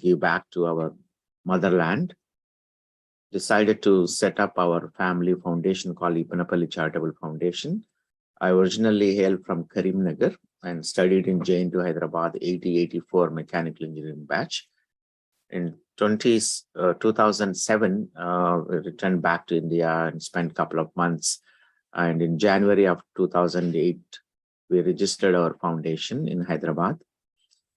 give back to our motherland, decided to set up our family foundation called Untitled Charitable Foundation. I originally hailed from Karimnagar and studied in JNU Hyderabad 80-84 mechanical engineering batch. In 2007, we returned back to India and spent a couple of months. And in January of 2008, we registered our foundation in Hyderabad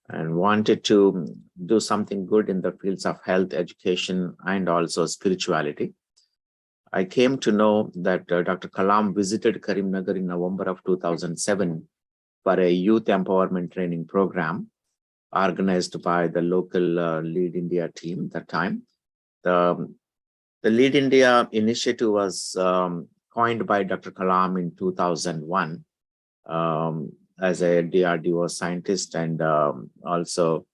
and wanted to do something good in the fields of health, education, and also spirituality. I came to know that Dr. Kalam visited Karimnagar in November of 2007 for a youth empowerment training program organized by the local Lead India team at that time. The Lead India initiative was coined by Dr. Kalam in 2001 as a DRDO scientist, and also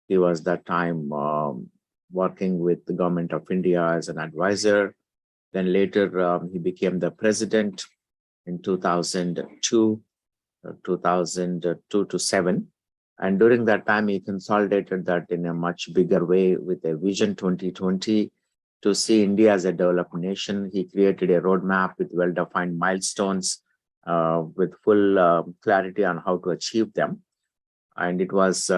he was that time working with the government of India as an advisor. Then later he became the president in 2002 to 7. And during that time, he consolidated that in a much bigger way with a Vision 2020 to see India as a developed nation. He created a roadmap with well-defined milestones with full clarity on how to achieve them. And it was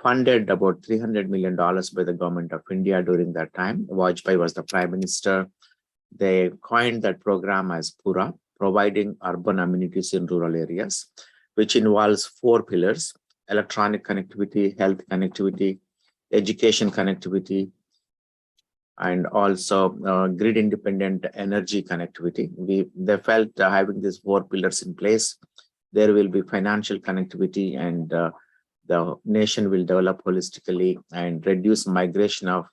funded about $300 million by the government of India during that time. Vajpayee was the prime minister. They coined that program as PURA, providing urban amenities in rural areas, which involves 4 pillars: electronic connectivity, health connectivity, education connectivity, and also grid-independent energy connectivity. They felt having these 4 pillars in place, there will be financial connectivity, and the nation will develop holistically and reduce migration of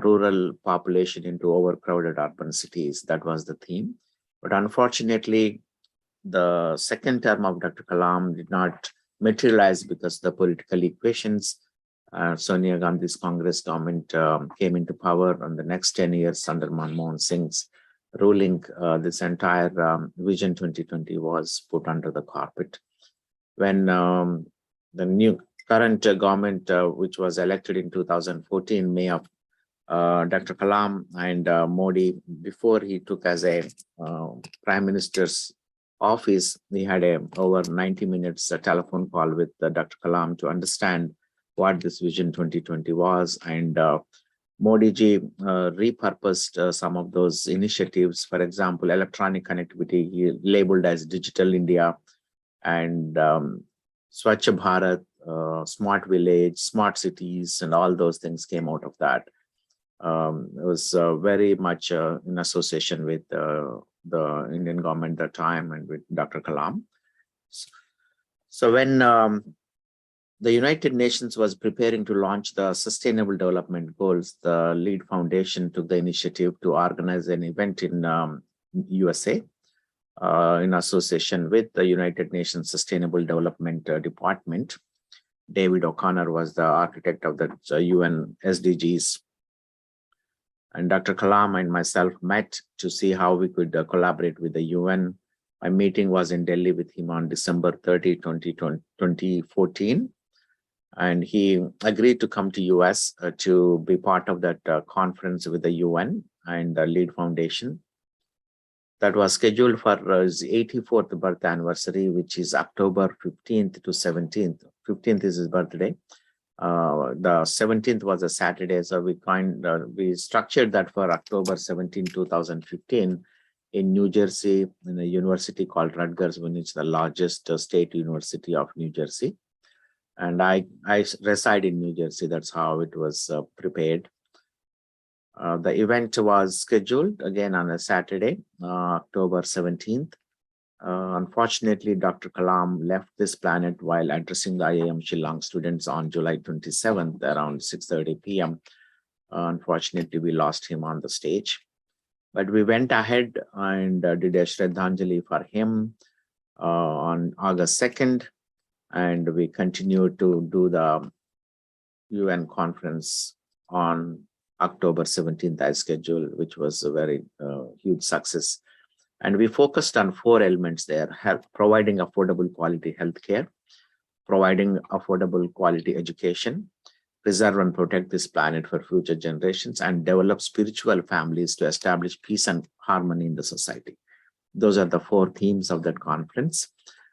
rural population into overcrowded urban cities. That was the theme. But unfortunately, the second term of Dr. Kalam did not materialize because the political equations. Sonia Gandhi's Congress government came into power on the next 10 years under Manmohan Singh's ruling. This entire Vision 2020 was put under the carpet. When the new current government, which was elected in 2014, May of Dr. Kalam and Modi, before he took as a prime minister's office, we had a over 90 minutes telephone call with Dr. Kalam to understand what this Vision 2020 was. And Modi ji repurposed some of those initiatives. For example, electronic connectivity, he labeled as Digital India, and Swachh Bharat, Smart Village, Smart Cities, and all those things came out of that. It was very much in association with the Indian government at the time and with Dr. Kalam. So when the United Nations was preparing to launch the Sustainable Development Goals, the Lead Foundation took the initiative to organize an event in USA in association with the United Nations Sustainable Development Department. David O'Connor was the architect of the UN SDGs. And Dr. Kalam and myself met to see how we could collaborate with the UN. My meeting was in Delhi with him on December 30, 2014. And he agreed to come to US to be part of that conference with the UN and the Lead Foundation. That was scheduled for his 84th birth anniversary, which is October 15th to 17th. 15th is his birthday. The 17th was a Saturday, so we structured that for October 17, 2015 in New Jersey in a university called Rutgers, which is the largest state university of New Jersey. And I reside in New Jersey. That's how it was prepared. The event was scheduled again on a Saturday, October 17th. Unfortunately, Dr. Kalam left this planet while addressing the IIM Shillong students on July 27th around 6:30 p.m. Unfortunately, we lost him on the stage. But we went ahead and did a Shraddhanjali for him on August 2nd. And we continued to do the UN conference on October 17th as scheduled, which was a very huge success. And we focused on 4 elements there: providing affordable quality healthcare, providing affordable quality education, preserve and protect this planet for future generations, and develop spiritual families to establish peace and harmony in the society. Those are the 4 themes of that conference.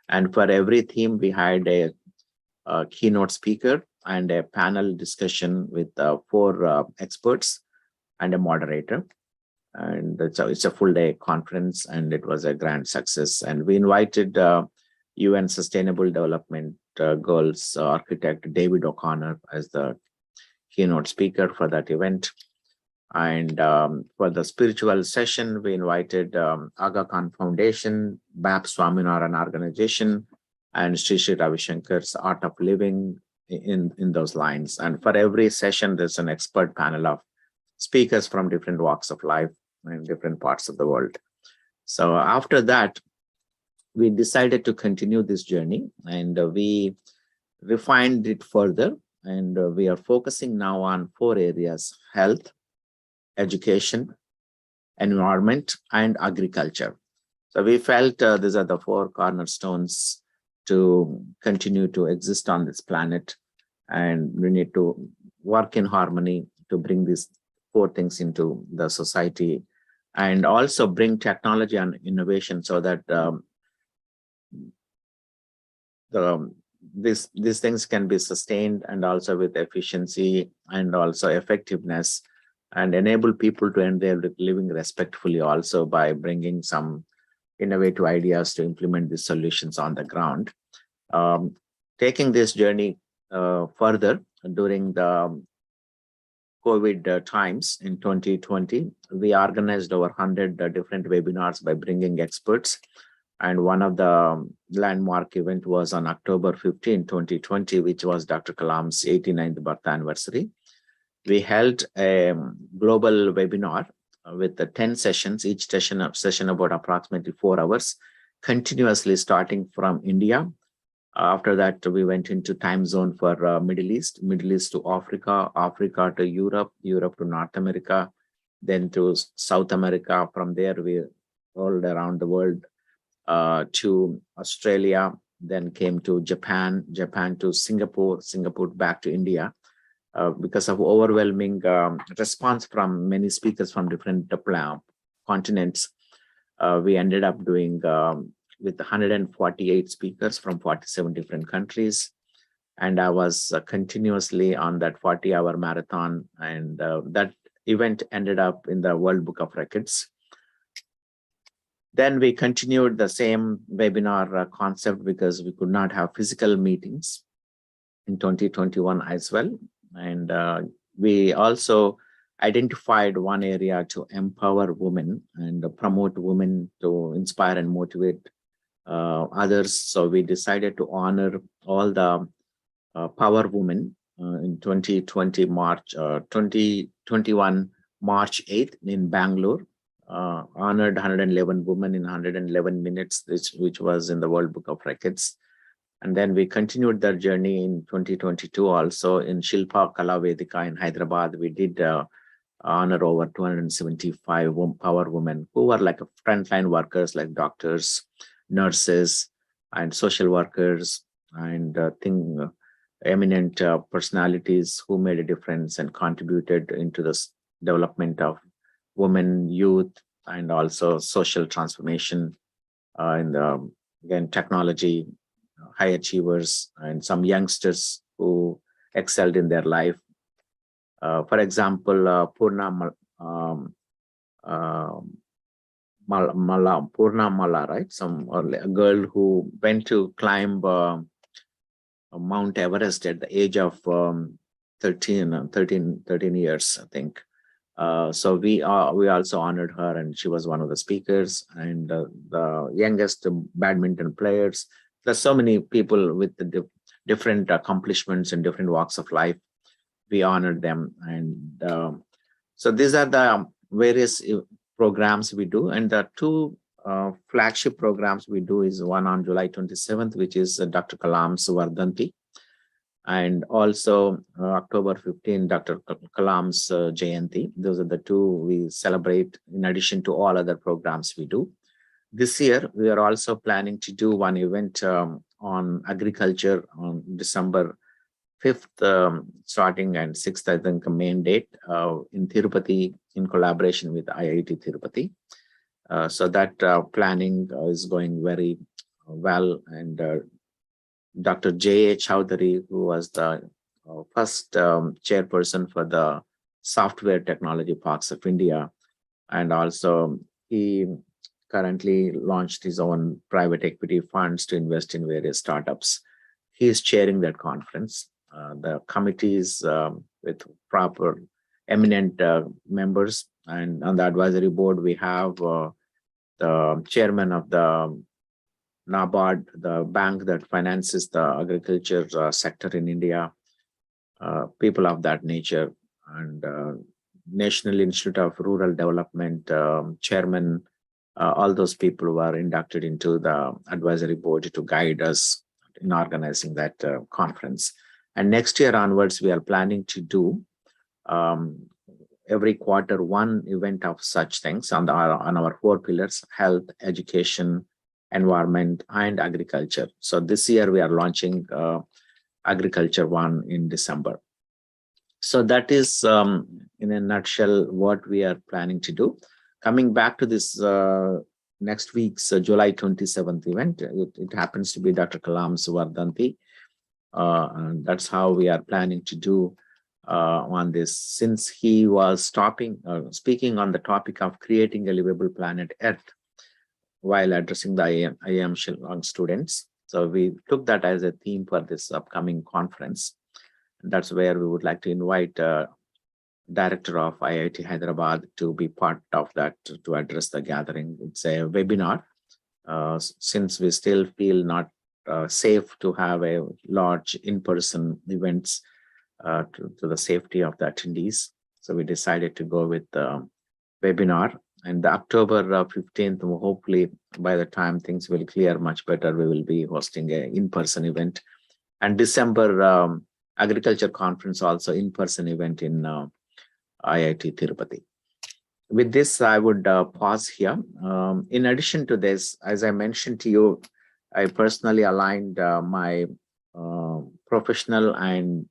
And for every theme, we had a keynote speaker and a panel discussion with 4 experts and a moderator. And it's a full day conference, and it was a grand success. And we invited UN Sustainable Development Goals architect David O'Connor as the keynote speaker for that event. And for the spiritual session, we invited Aga Khan Foundation, BAP Swaminarayan Organization, and Sri Sri Ravi Shankar's Art of Living in those lines. And for every session, there's an expert panel of speakers from different walks of life in different parts of the world. So after that, we decided to continue this journey, and we refined it further. And we are focusing now on 4 areas: health, education, environment, and agriculture. So we felt these are the 4 cornerstones to continue to exist on this planet. And we need to work in harmony to bring these 4 things into the society, and also bring technology and innovation so that these things can be sustained, and also with efficiency and also effectiveness, and enable people to end their living respectfully also by bringing some innovative ideas to implement these solutions on the ground. Taking this journey further during the COVID times in 2020, we organized over 100 different webinars by bringing experts. And one of the landmark event was on October 15, 2020, which was Dr. Kalam's 89th birth anniversary. We held a global webinar with the 10 sessions, each session about approximately 4 hours, continuously starting from India. After that, we went into time zone for Middle East to Africa, Africa to Europe, Europe to North America, then to South America. From there, we rolled around the world to Australia, then came to Japan, Japan to Singapore, Singapore back to India. Because of overwhelming response from many speakers from different continents, we ended up doing with 148 speakers from 47 different countries. And I was continuously on that 40-hour marathon, and that event ended up in the World Book of Records. Then we continued the same webinar concept because we could not have physical meetings in 2021 as well. And we also identified one area to empower women and promote women, to inspire and motivate others. So we decided to honor all the power women in 2021 March 8th in Bangalore. Honored 111 women in 111 minutes, which was in the World Book of Records. And then we continued their journey in 2022 also in Shilpa Kala Vedika in Hyderabad. We did honor over 275 power women who were like frontline workers, like doctors, nurses, and social workers, and eminent personalities who made a difference and contributed into the development of women, youth, and also social transformation in the, again, technology, high achievers, and some youngsters who excelled in their life. For example, Purna Mala, right? A girl who went to climb Mount Everest at the age of 13 years, I think. So we also honored her, and she was one of the speakers, and the youngest badminton players. There's so many people with the different accomplishments in different walks of life. We honored them. And so these are the various programs we do. And the 2 flagship programs we do is one on July 27th, which is Dr. Kalam's Vardhanti. And also October 15, Dr. Kalam's Jayanti. Those are the 2 we celebrate in addition to all other programs we do. This year, we are also planning to do one event on agriculture on December 5th, starting, and 6th, I think, main date in Tirupati in collaboration with IIT Tirupati. So that planning is going very well. And Dr. J.A. Chowdhury, who was the first chairperson for the Software Technology Parks of India, and also he currently launched his own private equity funds to invest in various startups. He is chairing that conference. The committees with proper eminent members, and on the advisory board we have the chairman of the NABARD, the bank that finances the agriculture sector in India, people of that nature, and National Institute of Rural Development chairman. All those people were inducted into the advisory board to guide us in organizing that conference. And next year onwards, we are planning to do every quarter one event of such things on our 4 pillars: health, education, environment, and agriculture. So this year we are launching agriculture one in December. So that is in a nutshell what we are planning to do. Coming back to this next week's July 27th event, it happens to be Dr. Kalam's Vardhanti. And that's how we are planning to do on this, since he was speaking on the topic of creating a livable planet Earth while addressing the IIM Shillong students. So we took that as a theme for this upcoming conference. And that's where we would like to invite director of IIT Hyderabad to be part of that, to address the gathering. It's a webinar, since we still feel not safe to have a large in-person events to the safety of the attendees. So we decided to go with the webinar. And the October 15th, hopefully by the time things will clear much better, we will be hosting an in-person event. And December agriculture conference, also in-person event in IIT Tirupati. With this, I would pause here. In addition to this, as I mentioned to you, I personally aligned my professional and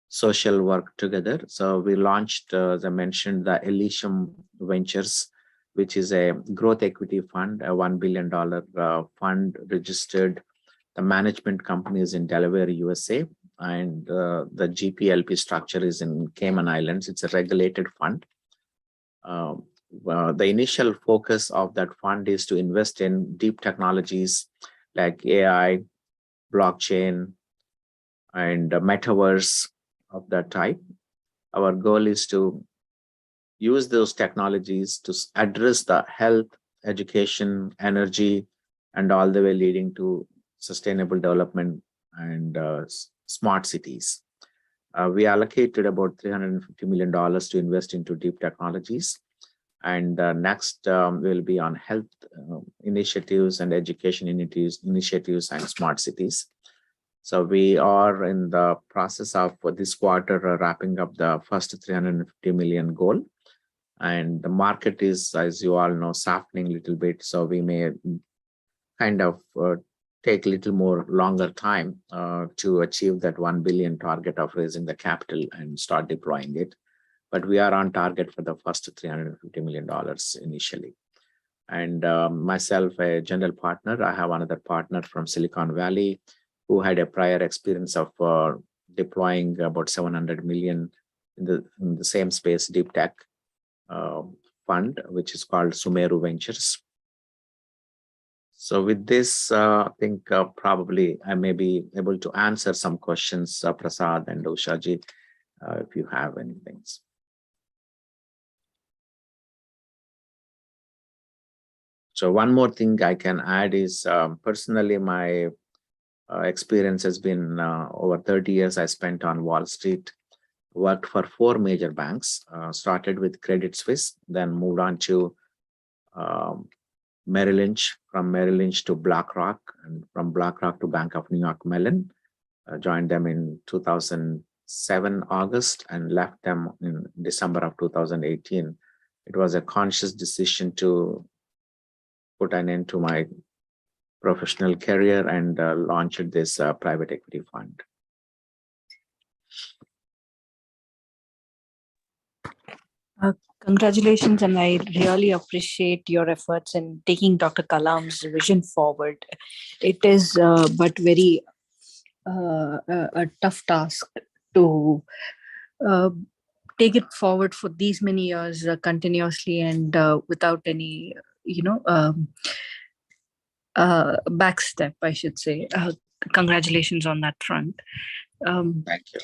social work together. So we launched, as I mentioned, the Elysium Ventures, which is a growth equity fund, a $1 billion fund registered. The management company is in Delaware, USA, and the GPLP structure is in Cayman Islands. It's a regulated fund. The initial focus of that fund is to invest in deep technologies like AI, blockchain, and metaverse of that type. Our goal is to use those technologies to address the health, education, energy, and all the way leading to sustainable development and smart cities. We allocated about $350 million to invest into deep technologies. And next will be on health initiatives and education initiatives and smart cities. So we are in the process of this quarter wrapping up the first 350 million goal. And the market is, as you all know, softening a little bit. So we may kind of take a little more longer time to achieve that 1 billion target of raising the capital and start deploying it. But we are on target for the first $350 million initially. And myself, a general partner, I have another partner from Silicon Valley who had a prior experience of deploying about 700 million in the same space, deep tech fund, which is called Sumeru Ventures. So with this, I think probably I may be able to answer some questions, Prasad and Ushaji, if you have anything. So one more thing I can add is personally, my experience has been over 30 years I spent on Wall Street, worked for 4 major banks, started with Credit Suisse, then moved on to Merrill Lynch, from Merrill Lynch to BlackRock, and from BlackRock to Bank of New York Mellon. Joined them in 2007 August and left them in December of 2018. It was a conscious decision to put an end to my professional career and launched this private equity fund. Congratulations, and I really appreciate your efforts in taking Dr. Kalam's vision forward. It is but very a tough task to uh, take it forward for these many years continuously and without any, you know, backstep, I should say. Congratulations on that front. Um, Thank you.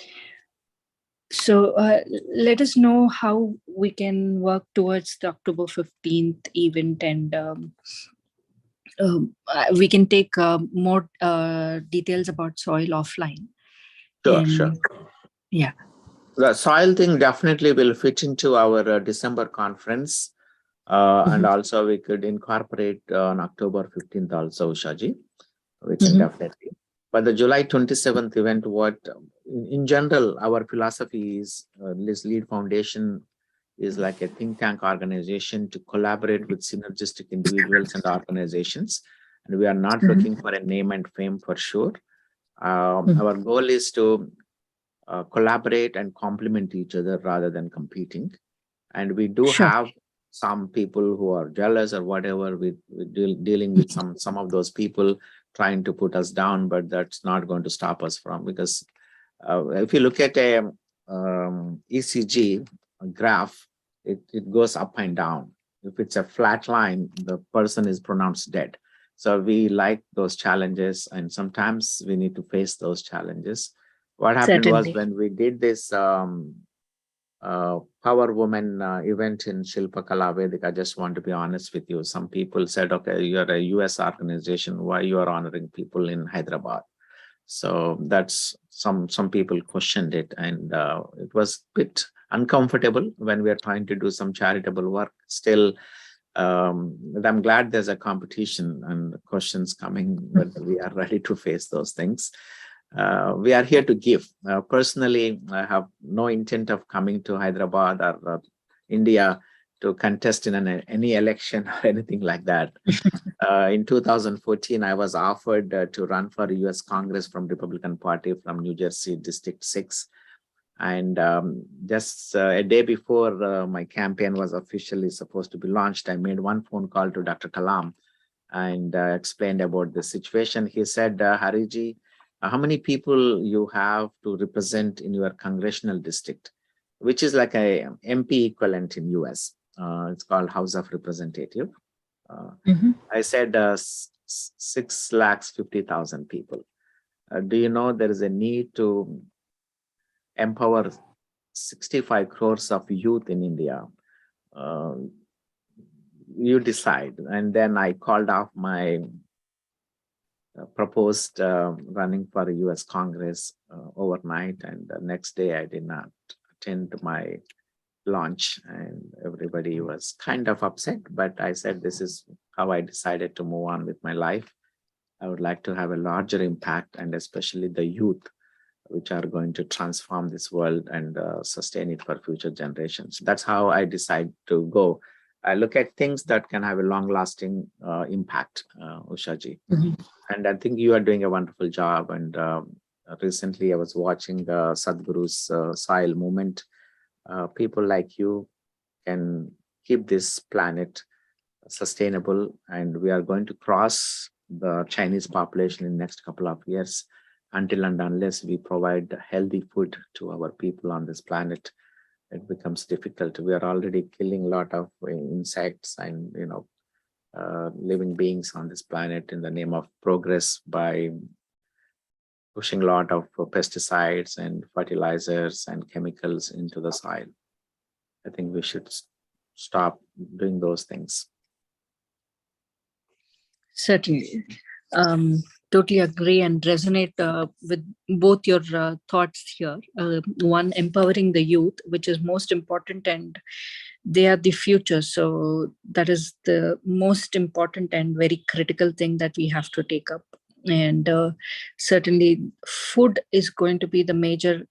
so let us know how we can work towards the October 15th event, and we can take more details about soil offline. Sure, sure. And yeah. The soil thing definitely will fit into our December conference. And Mhm. also we could incorporate on October 15th also, Shaji. We can Mhm. definitely. But the July 27th event, what in general, our philosophy is this lead foundation is like a think tank organization to collaborate with synergistic individuals and organizations. And we are not Mhm. looking for a name and fame for sure. Mhm. Our goal is to collaborate and complement each other rather than competing. And we do Sure. have some people who are jealous or whatever. Dealing with some of those people trying to put us down, but that's not going to stop us from, because if you look at a ECG graph, it goes up and down. If it's a flat line, the person is pronounced dead. So we like those challenges, and sometimes we need to face those challenges. What happened was Certainly. when we did this Power Woman event in Shilpakala Vedic, I just want to be honest with you. Some people said, okay, you're a US organization, why you are honoring people in Hyderabad? So that's some people questioned it, and it was a bit uncomfortable when we are trying to do some charitable work. Still, but I'm glad there's a competition and questions coming, but we are ready to face those things. We are here to give. Personally, I have no intent of coming to Hyderabad or India to contest in any election or anything like that. In 2014, I was offered to run for US Congress from Republican Party from New Jersey District 6. And just a day before my campaign was officially supposed to be launched, I made one phone call to Dr. Kalam and explained about the situation. He said, Hariji, how many people you have to represent in your congressional district, which is like a MP equivalent in US. It's called House of Representative. Mhm. I said 6,50,000 people. Do you know there is a need to empower 65 crores of youth in India? Uh, you decide. And then I called off my proposed running for a US Congress overnight. And the next day, I did not attend my launch, and everybody was kind of upset. But I said, this is how I decided to move on with my life. I would like to have a larger impact, and especially the youth, which are going to transform this world and sustain it for future generations. That's how I decide to go. I look at things that can have a long lasting impact, Ushaji. Mhm. And I think you are doing a wonderful job. And recently I was watching Sadhguru's soil movement. People like you can keep this planet sustainable, and we are going to cross the Chinese population in the next couple of years. Until and unless we provide healthy food to our people on this planet, it becomes difficult. We are already killing a lot of insects and living beings on this planet in the name of progress by pushing a lot of pesticides and fertilizers and chemicals into the soil. I think we should stop doing those things. Certainly. Um, Totally agree and resonate with both your thoughts here. One, empowering the youth, which is most important, and they are the future. So that is the most important and very critical thing that we have to take up. And certainly, food is going to be the major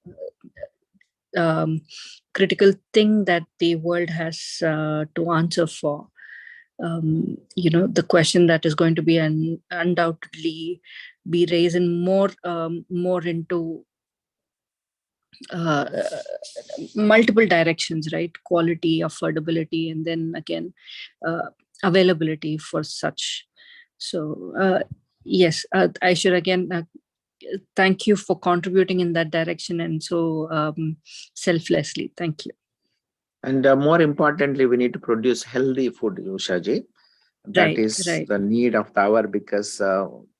critical thing that the world has to answer for. The question that is going to be undoubtedly be raised in more into multiple directions, right? Quality, affordability, and then again, availability for such. So yes, I should again thank you for contributing in that direction and so selflessly. Thank you. And more importantly, we need to produce healthy food, Ushaji. That Right, is right. the need of the hour, because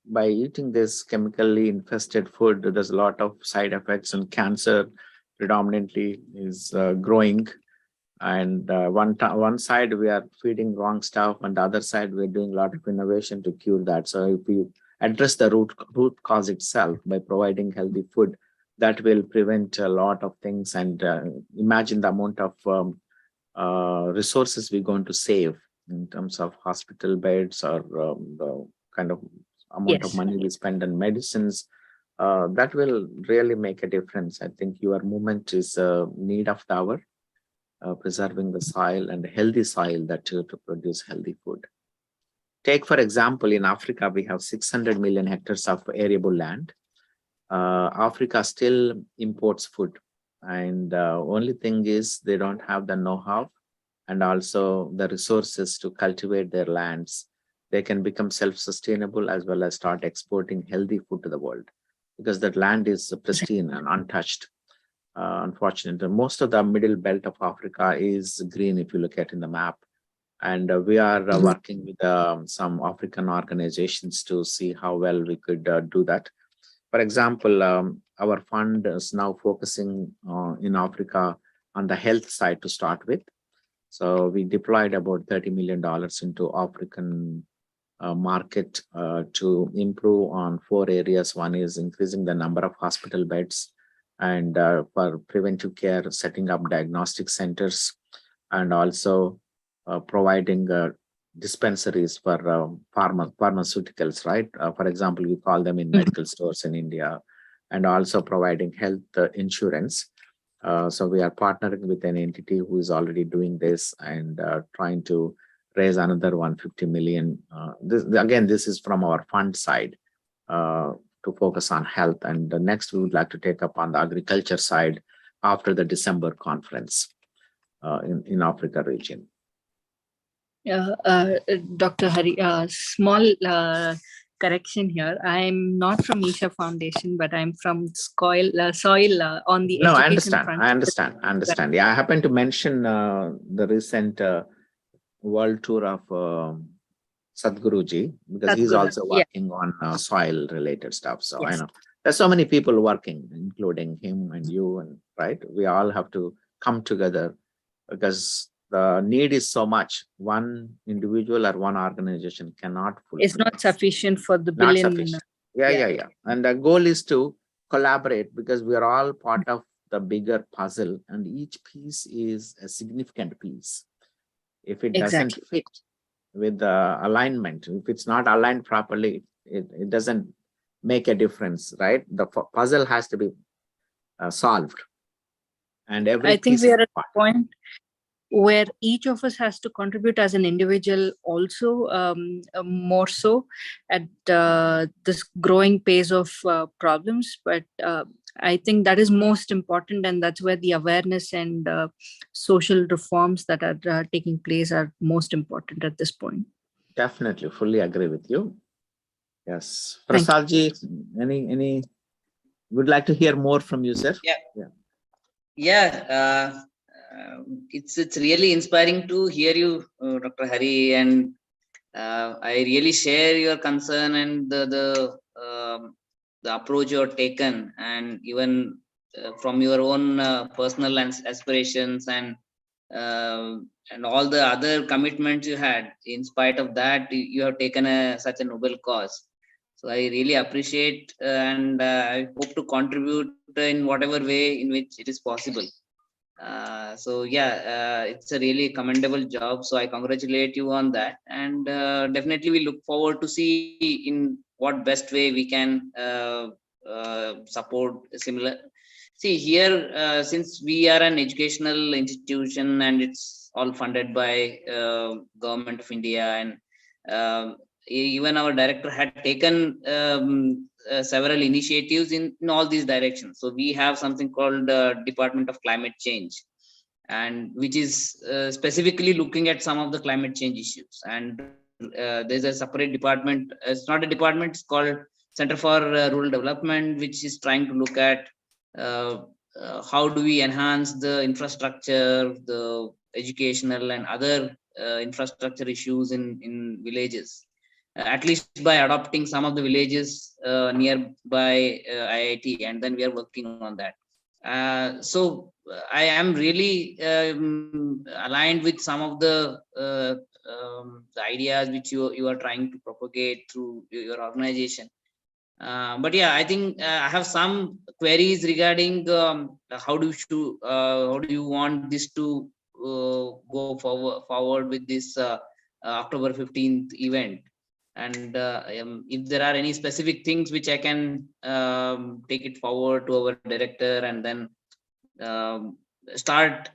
by eating this chemically infested food, there's a lot of side effects, and cancer predominantly is growing. And one side we are feeding wrong stuff, and the other side we're doing a lot of innovation to cure that. So if we address the root cause itself by providing healthy food, that will prevent a lot of things. And imagine the amount of resources we're going to save in terms of hospital beds, or the kind of amount of Yes. money we spend on medicines. That will really make a difference. I think your movement is a need of the hour, preserving the soil and healthy soil that to produce healthy food. Take, for example, in Africa, we have 600 million hectares of arable land. Africa still imports food. And only thing is they don't have the know-how and also the resources to cultivate their lands. They can become self-sustainable as well as start exporting healthy food to the world, because that land is pristine and untouched. Unfortunately, most of the middle belt of Africa is green if you look at in the map. And we are working with some African organizations to see how well we could do that. For example, our fund is now focusing in Africa on the health side to start with. So we deployed about $30 million into African market to improve on 4 areas. One is increasing the number of hospital beds, and for preventive care, setting up diagnostic centers, and also providing dispensaries for pharmaceuticals, right? For example, we call them in medical stores in India, and also providing health insurance. So we are partnering with an entity who is already doing this, and trying to raise another 150 million. This is from our fund side to focus on health. And the next we would like to take up on the agriculture side after the December conference in Africa region. Dr. Hari, small correction here. I'm not from Isha Foundation, but I'm from Soil on the No, education front. I understand. Yeah, I happen to mention the recent world tour of Sadhguruji, because he's also working on soil related stuff. So I know there's so many people working, including him and you, and right. We all have to come together, because the need is so much. One individual or one organization cannot fulfill. It's not sufficient for the Not billion. sufficient. Yeah. And the goal is to collaborate, because we are all part of the bigger puzzle, and each piece is a significant piece. If it doesn't fit with the alignment, if it's not aligned properly, it doesn't make a difference, right? The puzzle has to be solved. And every I think we are at a point where each of us has to contribute as an individual also, more so at this growing pace of problems. But I think that is most important, and that's where the awareness and social reforms that are taking place are most important at this point. Definitely, fully agree with you. Yes. Prasadji, any would like to hear more from you, sir? Yeah. It's really inspiring to hear you, Dr. Hari, and I really share your concern and the approach you have taken, and even from your own personal aspirations and all the other commitments you had. In spite of that, you have taken such a noble cause. So I really appreciate and I hope to contribute in whatever way in which it is possible. It's a really commendable job. So I congratulate you on that, and definitely we look forward to see in what best way we can support similar. See here, since we are an educational institution and it's all funded by Government of India, and even our director had taken several initiatives in all these directions. So we have something called Department of Climate Change, and which is specifically looking at some of the climate change issues. And there's a separate department. It's not a department. It's called Center for Rural Development, which is trying to look at how do we enhance the infrastructure, the educational and other infrastructure issues in villages, at least by adopting some of the villages nearby IIT, and then we are working on that. So I am really aligned with some of the ideas which you are trying to propagate through your organization. But yeah, I think I have some queries regarding how do you want this to go forward with this October 15th event, and if there are any specific things which I can take it forward to our director, and then start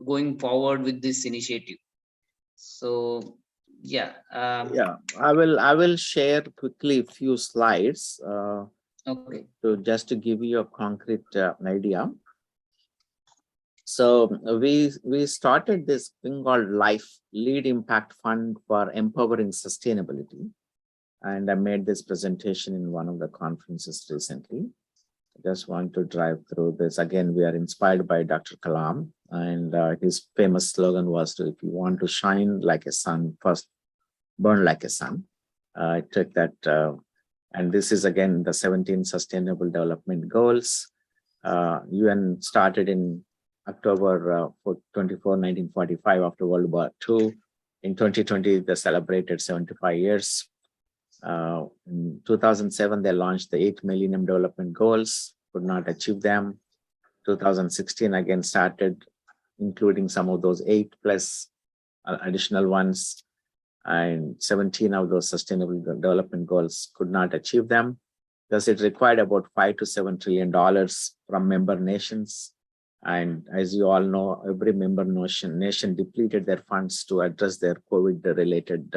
going forward with this initiative. So yeah. Yeah, I will share quickly a few slides Okay. just to give you a concrete idea. So we started this thing called Life Lead Impact Fund for empowering sustainability, and I made this presentation in one of the conferences recently. I just want to drive through this. Again, we are inspired by Dr. Kalam, and his famous slogan was, if you want to shine like a sun, first burn like a sun. I took that, and this is again the 17 Sustainable Development Goals. UN started in October 24, 1945, after World War II. In 2020, they celebrated 75 years. In 2007, they launched the 8 Millennium Development Goals, could not achieve them. 2016 again started, including some of those 8 plus additional ones, and 17 of those Sustainable Development Goals could not achieve them, because it required about $5 to $7 trillion from member nations. And as you all know, every member nation depleted their funds to address their COVID-related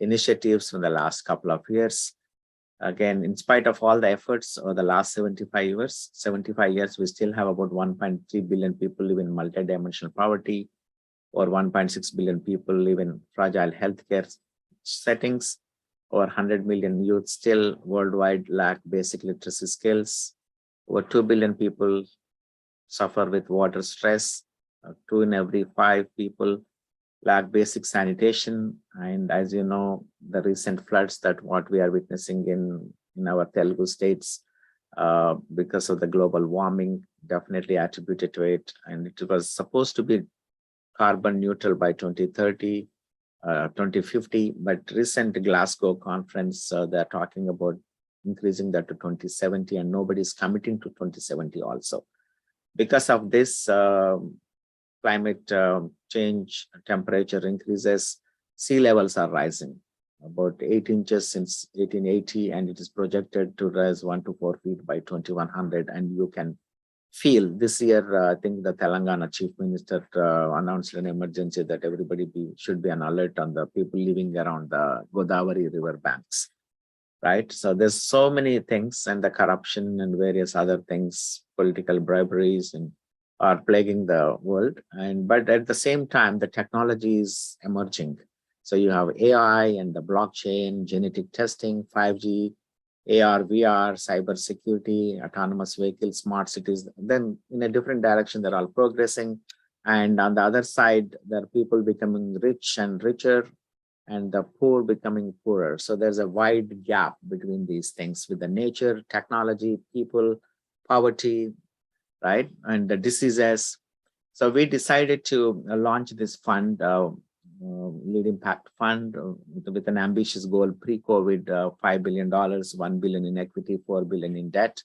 initiatives from the last couple of years. Again, in spite of all the efforts over the last 75 years, we still have about 1.3 billion people live in multidimensional poverty, or 1.6 billion people live in fragile healthcare settings, over 100 million youth still worldwide lack basic literacy skills, over 2 billion people suffer with water stress, 2 in every 5 people lack basic sanitation. And as you know, the recent floods that what we are witnessing in our Telugu states because of the global warming, definitely attributed to it. And it was supposed to be carbon neutral by 2030, 2050, but recent Glasgow conference, they're talking about increasing that to 2070, and nobody's committing to 2070 also. Because of this climate change, temperature increases, sea levels are rising about 8 inches since 1880, and it is projected to rise 1 to 4 feet by 2100. And you can feel this year, I think the Telangana Chief Minister announced an emergency that everybody should be on alert on the people living around the Godavari river banks, right? So there's so many things, and the corruption and various other things, political briberies, and are plaguing the world. But at the same time, the technology is emerging. So you have AI and the blockchain, genetic testing, 5G, AR, VR, cyber security, autonomous vehicles, smart cities. Then in a different direction, they're all progressing. And on the other side, there are people becoming rich and richer, and the poor becoming poorer. So there's a wide gap between these things with the nature, technology, people, poverty, right? And the diseases. So we decided to launch this fund, Lead Impact Fund, with an ambitious goal pre-COVID, $5 billion, $1 billion in equity, $4 billion in debt,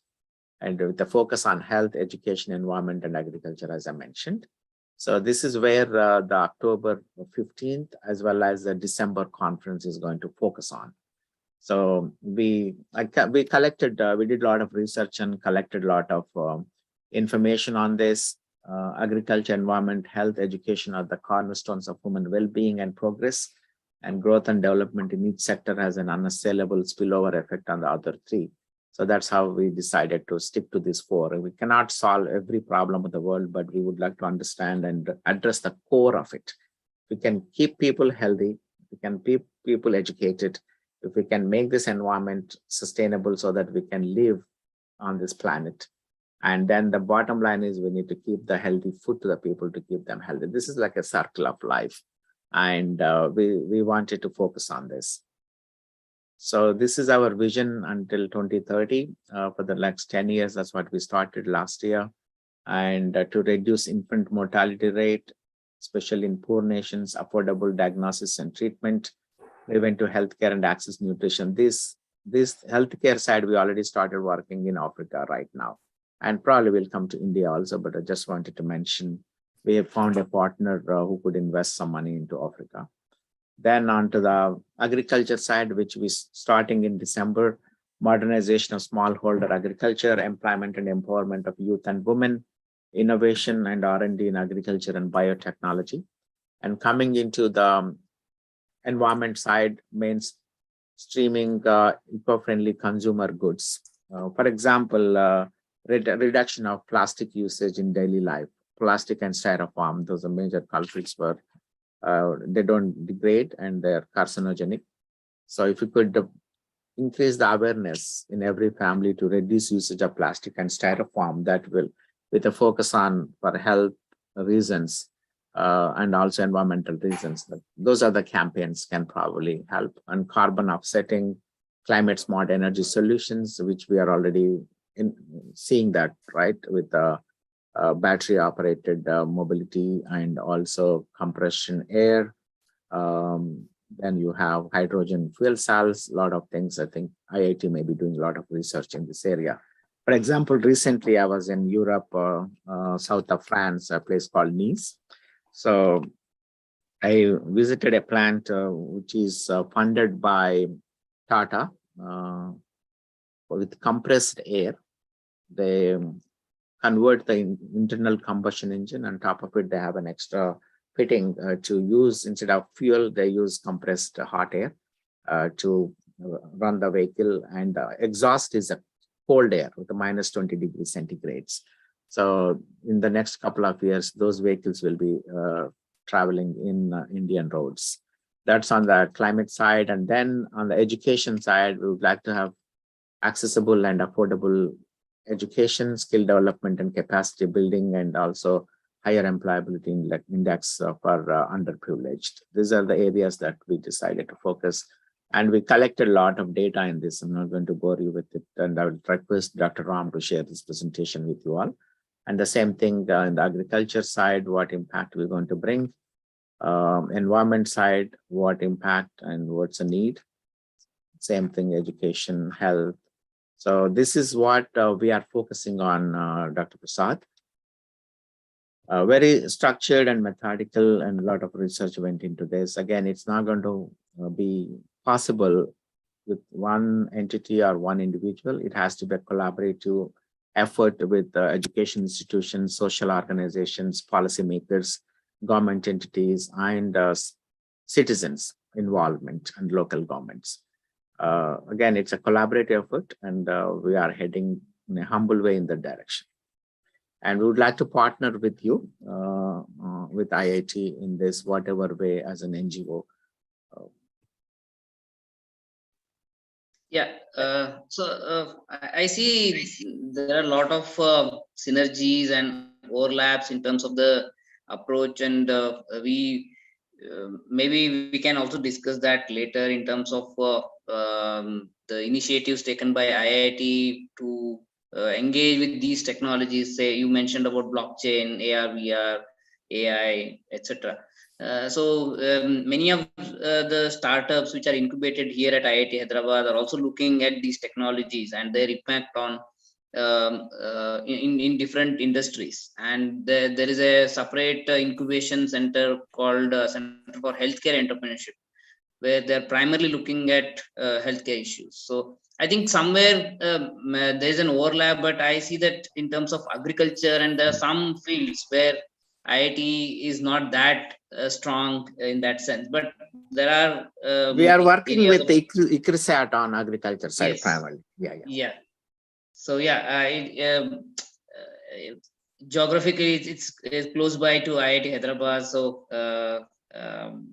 and with a focus on health, education, environment, and agriculture, as I mentioned. So this is where the October 15th, as well as the December conference is going to focus on. So we collected, we did a lot of research and collected a lot of information on this. Agriculture, environment, health, education are the cornerstones of human well-being and progress. and growth and development in each sector has an unassailable spillover effect on the other three. So that's how we decided to stick to these four. We cannot solve every problem of the world, but we would like to understand and address the core of it. We can keep people healthy, we can keep people educated, if we can make this environment sustainable so that we can live on this planet. And then the bottom line is we need to keep the healthy food to the people to keep them healthy. This is like a circle of life. And we wanted to focus on this. So this is our vision until 2030 for the next 10 years. That's what we started last year. And to reduce infant mortality rate, especially in poor nations, affordable diagnosis and treatment, we went to healthcare and access nutrition. This healthcare side, we already started working in Africa right now, and probably will come to India also, but I just wanted to mention, we have found a partner who could invest some money into Africa. Then on to the agriculture side, which we starting in December, modernization of smallholder agriculture, employment and empowerment of youth and women, innovation and R&D in agriculture and biotechnology. And coming into the environment side, mainstreaming eco-friendly consumer goods. For example, reduction of plastic usage in daily life. Plastic and styrofoam, those are major culprits where they don't degrade and they're carcinogenic. So if you could increase the awareness in every family to reduce usage of plastic and styrofoam, that will, with a focus on for health reasons and also environmental reasons. Those are the campaigns can probably help. And carbon offsetting, climate smart energy solutions, which we are already seeing that, right, with the battery operated mobility and also compression air. Then you have hydrogen fuel cells, a lot of things. I think IIT may be doing a lot of research in this area. For example, recently I was in Europe, south of France, a place called Nice. So I visited a plant which is funded by Tata with compressed air. They convert the internal combustion engine. On top of it, they have an extra fitting to use, instead of fuel, they use compressed hot air to run the vehicle. And exhaust is a cold air with a minus 20 degrees centigrades. So in the next couple of years, those vehicles will be traveling in Indian roads. That's on the climate side. And then on the education side, we would like to have accessible and affordable education, skill development and capacity building, and also higher employability index for underprivileged. These are the areas that we decided to focus. And we collected a lot of data in this. I'm not going to bore you with it. And I would request Dr. Ram to share this presentation with you all. And the same thing in the agriculture side, what impact we're going to bring. Environment side, what impact and what's the need. Same thing, education, health. So this is what we are focusing on, Dr. Prasad. Very structured and methodical, and a lot of research went into this. Again, it's not going to be possible with one entity or one individual. It has to be a collaborative effort with education institutions, social organizations, policymakers, government entities, and citizens' involvement and local governments. Again, it's a collaborative effort, and we are heading in a humble way in that direction. And we would like to partner with you, with IIT in this, whatever way as an NGO. Yeah, so I see there are a lot of synergies and overlaps in terms of the approach, and maybe we can also discuss that later in terms of the initiatives taken by IIT to engage with these technologies. Say you mentioned about blockchain, AR, VR, AI, etc. So many of the startups which are incubated here at IIT Hyderabad are also looking at these technologies and their impact on in different industries. And there is a separate incubation center called Center for Healthcare Entrepreneurship, where they're primarily looking at healthcare issues. So I think somewhere there's an overlap, but I see that in terms of agriculture, and there are some fields where IIT is not that strong in that sense. But there are We are working areas with the ICRISAT on agriculture side Yes. primarily. Yeah. yeah. So yeah, geographically it's close by to IIT Hyderabad, so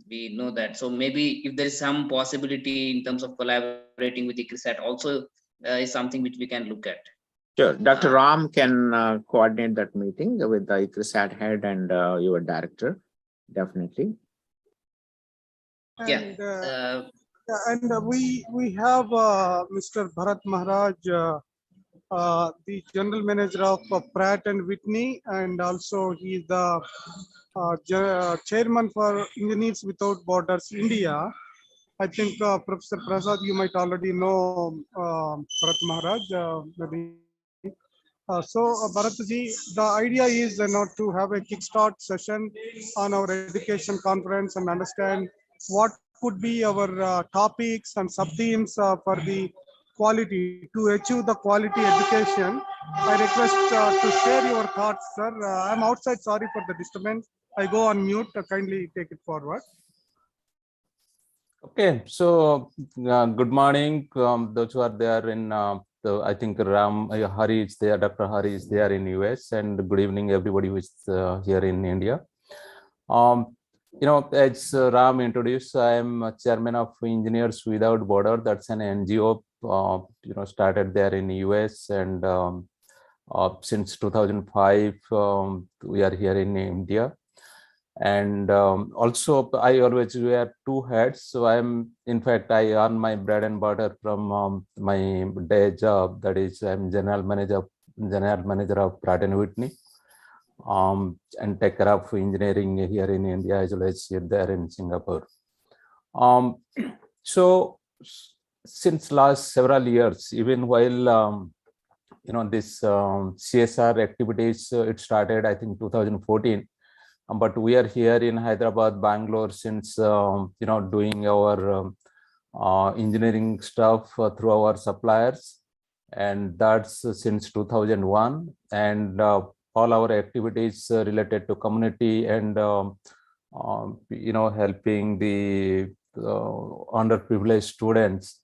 we know that. So maybe if there is some possibility in terms of collaborating with ICRISAT also is something which we can look at. Sure. Dr. Ram can coordinate that meeting with the ICRISAT head and your director, definitely. And, we have Mr. Bharat Maharaj, the general manager of Pratt and Whitney, and also he is the chairman for Engineers Without Borders India. I think Professor Prasad, you might already know Bharat Maharaj, maybe. Bharatji, the idea is to have a kickstart session on our education conference and understand what could be our topics and sub-themes for the quality, to achieve the quality education. I request to share your thoughts, sir. I'm outside, sorry for the disturbance. I go on mute, kindly take it forward. Okay, so good morning, those who are there in, I think Hari is there, Dr. Hari is there in US, and good evening everybody who is here in India. As Ram introduced, I am chairman of Engineers Without Border. That's an NGO, started there in US, and since 2005, we are here in India. And also I always wear two hats. So in fact, I earn my bread and butter from my day job. That is, I'm general manager of Pratt and Whitney, and take care of engineering here in India as well as here there in Singapore. So since last several years, even while this CSR activities, it started I think 2014. But we are here in Hyderabad, Bangalore since doing our engineering stuff through our suppliers, and that's since 2001. And all our activities related to community and helping the underprivileged students,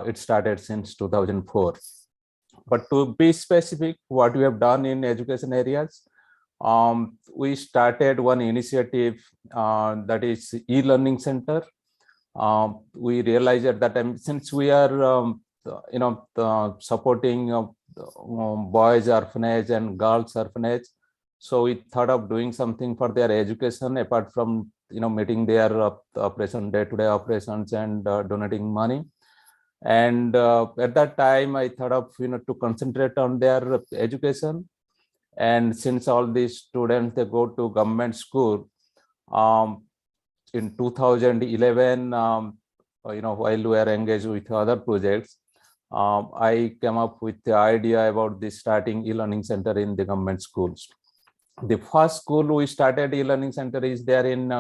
it started since 2004. But to be specific, what we have done in education areas, we started one initiative that is e-learning center. We realized at that time, since we are supporting boys orphanage and girls orphanage, so we thought of doing something for their education apart from meeting their day-to-day operations and donating money. And at that time, I thought of to concentrate on their education. And since all these students, they go to government school, in 2011, while we were engaged with other projects, I came up with the idea about this starting e-learning center in the government schools. The first school we started e-learning center is there in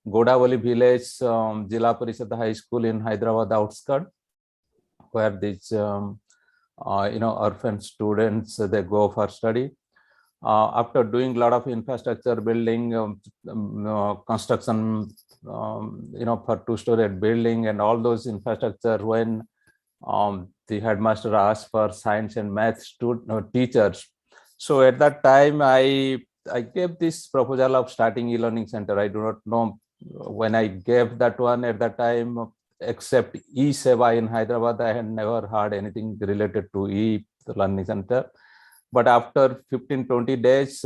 Godavali village, Jila Parishad High School in Hyderabad outskirts, where these orphan students, they go for study. After doing a lot of infrastructure building, construction, for two-story building and all those infrastructure, when the headmaster asked for science and math teachers. So at that time, I gave this proposal of starting e-learning center. I do not know when I gave that one at that time, except e-Seva in Hyderabad, I had never heard anything related to e-learning center. But after 15-20 days,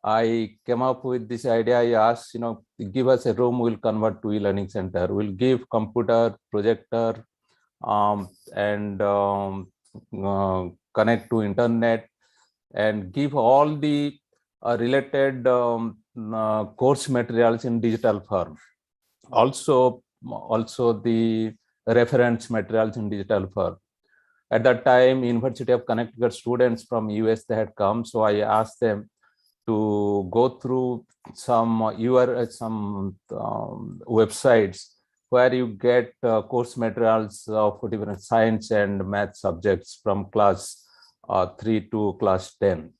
I came up with this idea. I asked, give us a room, we'll convert to e-learning center. We'll give computer, projector, and connect to internet, and give all the related course materials in digital form. Also the reference materials in digital form. At that time, University of Connecticut students from US, they had come. So I asked them to go through some websites where you get course materials of different science and math subjects from class 3 to class 10.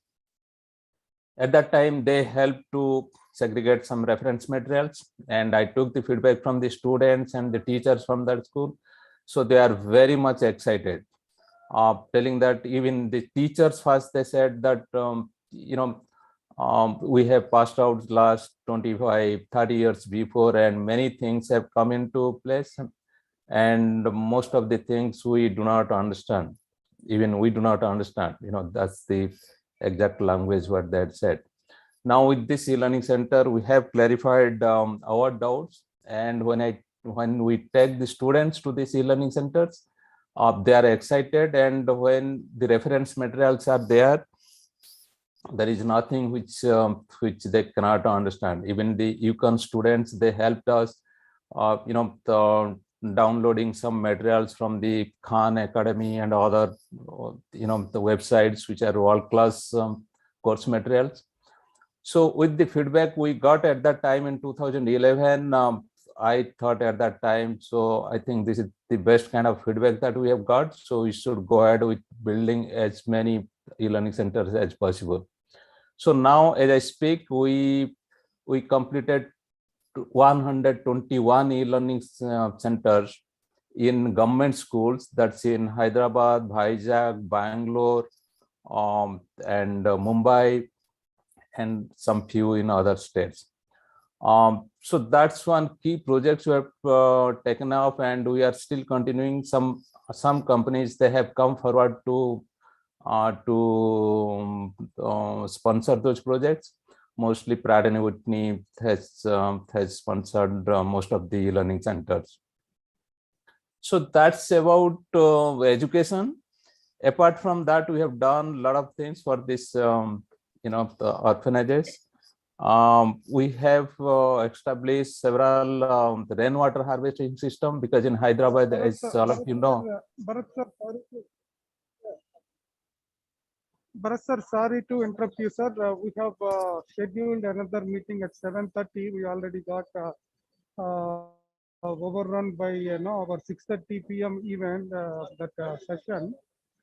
At that time, they helped to segregate some reference materials, and I took the feedback from the students and the teachers from that school. So they are very much excited, telling that even the teachers first, they said that, we have passed out last 25, 30 years before, and many things have come into place. And most of the things we do not understand. Even we do not understand, that's the exact language what they had said. Now with this e-learning center, we have clarified our doubts. And when we take the students to these e-learning centers, they are excited. And when the reference materials are there is nothing which they cannot understand. Even the UConn students, they helped us, downloading some materials from the Khan Academy and other, the websites which are world-class course materials. So with the feedback we got at that time in 2011, I thought at that time, so I think this is the best kind of feedback that we have got. So we should go ahead with building as many e-learning centers as possible. So now, as I speak, we completed 121 e-learning centers in government schools. That's in Hyderabad, Vizag, Bangalore, and Mumbai, and some few in other states. So that's one key projects we have taken up, and we are still continuing. Some companies, they have come forward to sponsor those projects. Mostly Pratt & Whitney has sponsored most of the learning centers. So that's about education. Apart from that, we have done a lot of things for this, the orphanages. We have established several rainwater harvesting system, because in Hyderabad, as all of you know. Bharat sir, sorry to interrupt you, sir. We have scheduled another meeting at 7:30. We already got overrun by our 6:30 p.m. event, that session.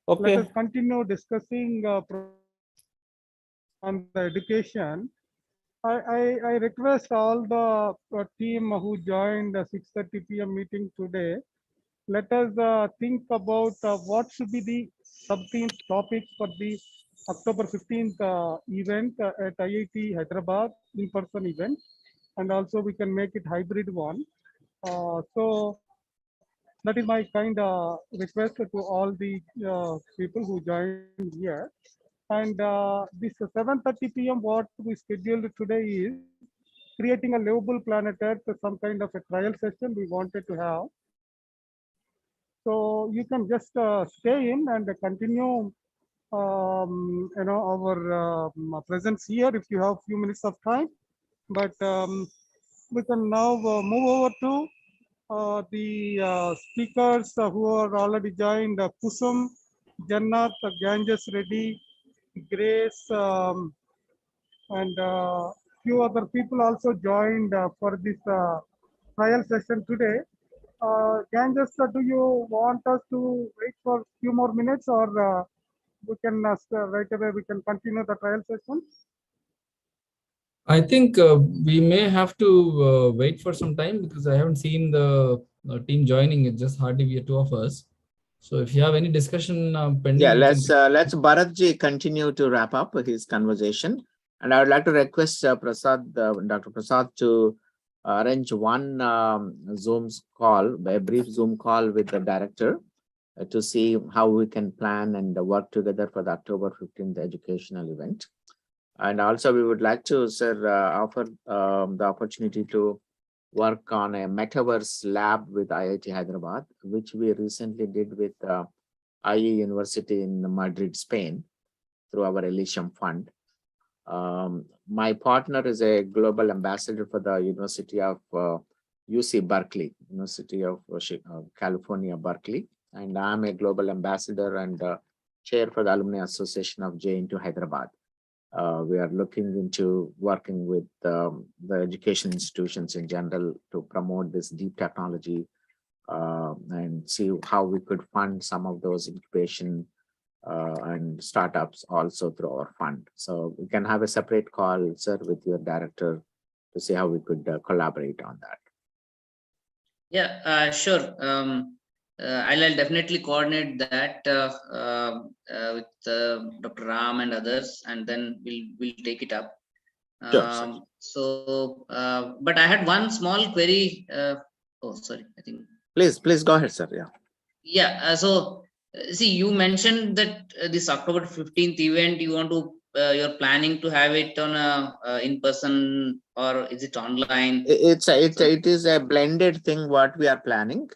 Okay. Let us continue discussing on the education. I request all the team who joined the 6:30 p.m. meeting today, let us think about what should be the sub-theme topics for the October 15th event at IIT Hyderabad, in-person event, and also we can make it hybrid one. So that is my kind request to all the people who joined here. And this 7:30 p.m. what we scheduled today is creating a livable planet Earth, some kind of a trial session we wanted to have. So you can just stay in and continue, our presence here if you have few minutes of time. But we can now move over to the speakers who are already joined: Kusum, Jannat, Ganges Reddy, Grace, and few other people also joined for this trial session today. Ganges, do you want us to wait for a few more minutes, or we can right away we can continue the trial session? I think we may have to wait for some time, because I haven't seen the team joining. It's just hardly we are two of us. So if you have any discussion pending, yeah, let's Bharatji continue to wrap up his conversation, and I would like to request Prasad, Dr. Prasad, to arrange one Zoom call, a brief Zoom call with the director to see how we can plan and work together for the October 15th educational event. And also we would like to, sir, offer the opportunity to work on a metaverse lab with IIT Hyderabad, which we recently did with IE University in Madrid, Spain, through our Elysium Fund. My partner is a global ambassador for the University of UC Berkeley, University of California, Berkeley. And I'm a global ambassador and chair for the Alumni Association of JNTU Hyderabad. We are looking into working with the education institutions in general to promote this deep technology and see how we could fund some of those incubation and startups also through our fund. So we can have a separate call, sir, with your director to see how we could collaborate on that. Yeah, sure. I'll definitely coordinate that with Dr. Ram and others, and then we'll take it up. Sure, sir. But I had one small query. Oh, sorry. I think. Please go ahead, sir. Yeah. Yeah. See, you mentioned that this October 15th event, you're planning to have it on a in person, or is it online? It is a blended thing what we are planning.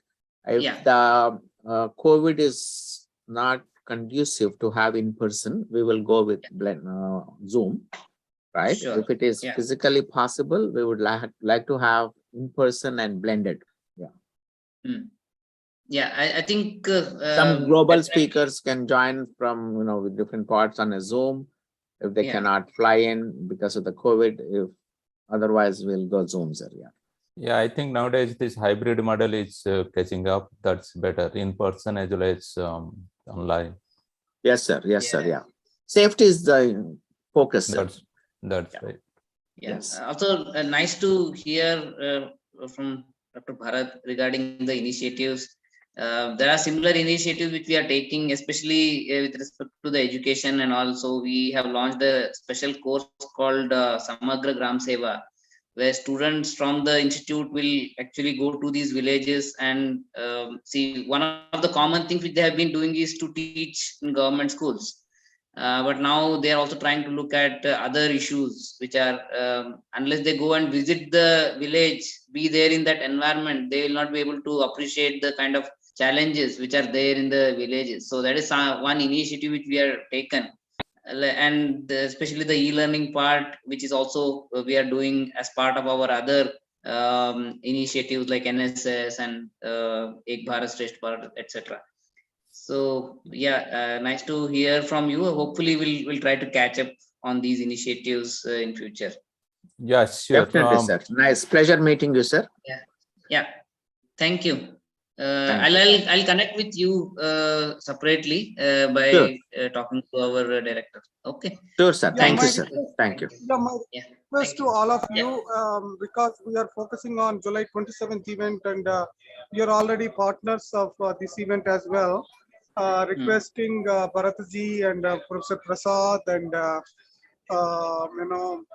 If Yeah. the COVID is not conducive to have in person, we will go with Zoom, right? Sure. If it is Yeah. physically possible, we would like to have in person and blended. Yeah. Yeah, I think Some global definitely. speakers can join from with different parts on a Zoom if they Yeah. cannot fly in because of the COVID. If otherwise, we'll go Zoom, sir. Yeah. Yeah, I think nowadays this hybrid model is catching up. That's better in person as well as online. Yes, sir. Yes, sir. Yeah. Safety is the focus, sir. That's Yeah. right. Yeah. Yes. Also, nice to hear from Dr. Bharat regarding the initiatives. There are similar initiatives which we are taking, especially with respect to the education, and also we have launched a special course called Samagra Gram Seva, where students from the institute will actually go to these villages and see. One of the common things which they have been doing is to teach in government schools. But now they are also trying to look at other issues which are unless they go and visit the village, be there in that environment, they will not be able to appreciate the kind of challenges which are there in the villages. So that is one initiative which we are taken, and especially the e-learning part, which is also we are doing as part of our other initiatives like NSS and Ek Bharat Shresth Bharat, etc. So yeah, nice to hear from you. Hopefully, we'll try to catch up on these initiatives in future. Yeah, sure. Definitely, sir. Nice. Pleasure meeting you, sir. Yeah. Thank you. Thank you. I'll connect with you separately by Sure. talking to our director. Okay. Sure, sir. Yeah, Thank my you, sir. request- Thank you. Yeah, my Yeah. request Thank to you. all of Yeah. you, because we are focusing on July 27th event, and you're already partners of this event as well. Requesting Bharatji and Professor Prasad and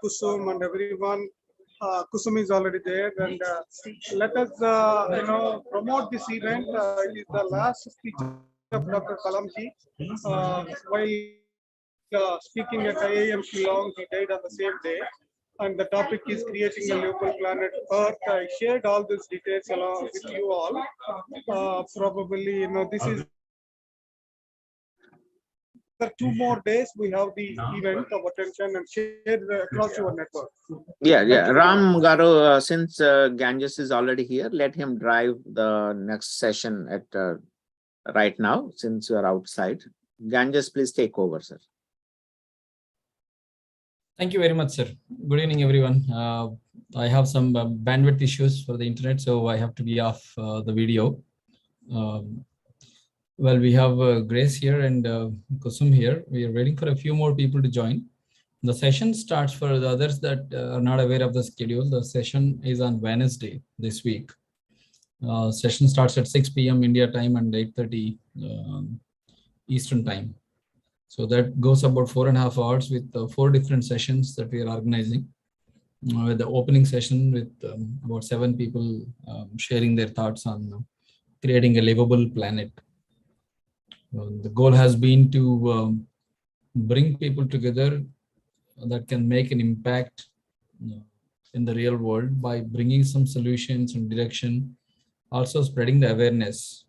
Kusum and everyone. Kusum is already there, and let us promote this event. It is the last speech of Dr. Kalamji. While speaking at IIM Shillong, he died on the same day. And the topic is creating a livable planet Earth. I shared all these details along with you all. Probably, this is 2 more days. We have the event of attention and share across your network. Yeah. Thank you very Ram Garu, since Ganges is already here, let him drive the next session at right now, since you are outside. Ganges, please take over, sir. Thank you very much, sir. Good evening, everyone. I have some bandwidth issues for the internet, so I have to be off the video. Well, we have Grace here and Kusum here. We are waiting for a few more people to join. The session starts, for the others that are not aware of the schedule, the session is on Wednesday this week. Session starts at 6 p.m. India time and 8:30 Eastern time. So that goes about 4.5 hours with 4 different sessions that we are organizing. With the opening session with about 7 people sharing their thoughts on creating a livable planet. The goal has been to bring people together that can make an impact in the real world by bringing some solutions and direction, also spreading the awareness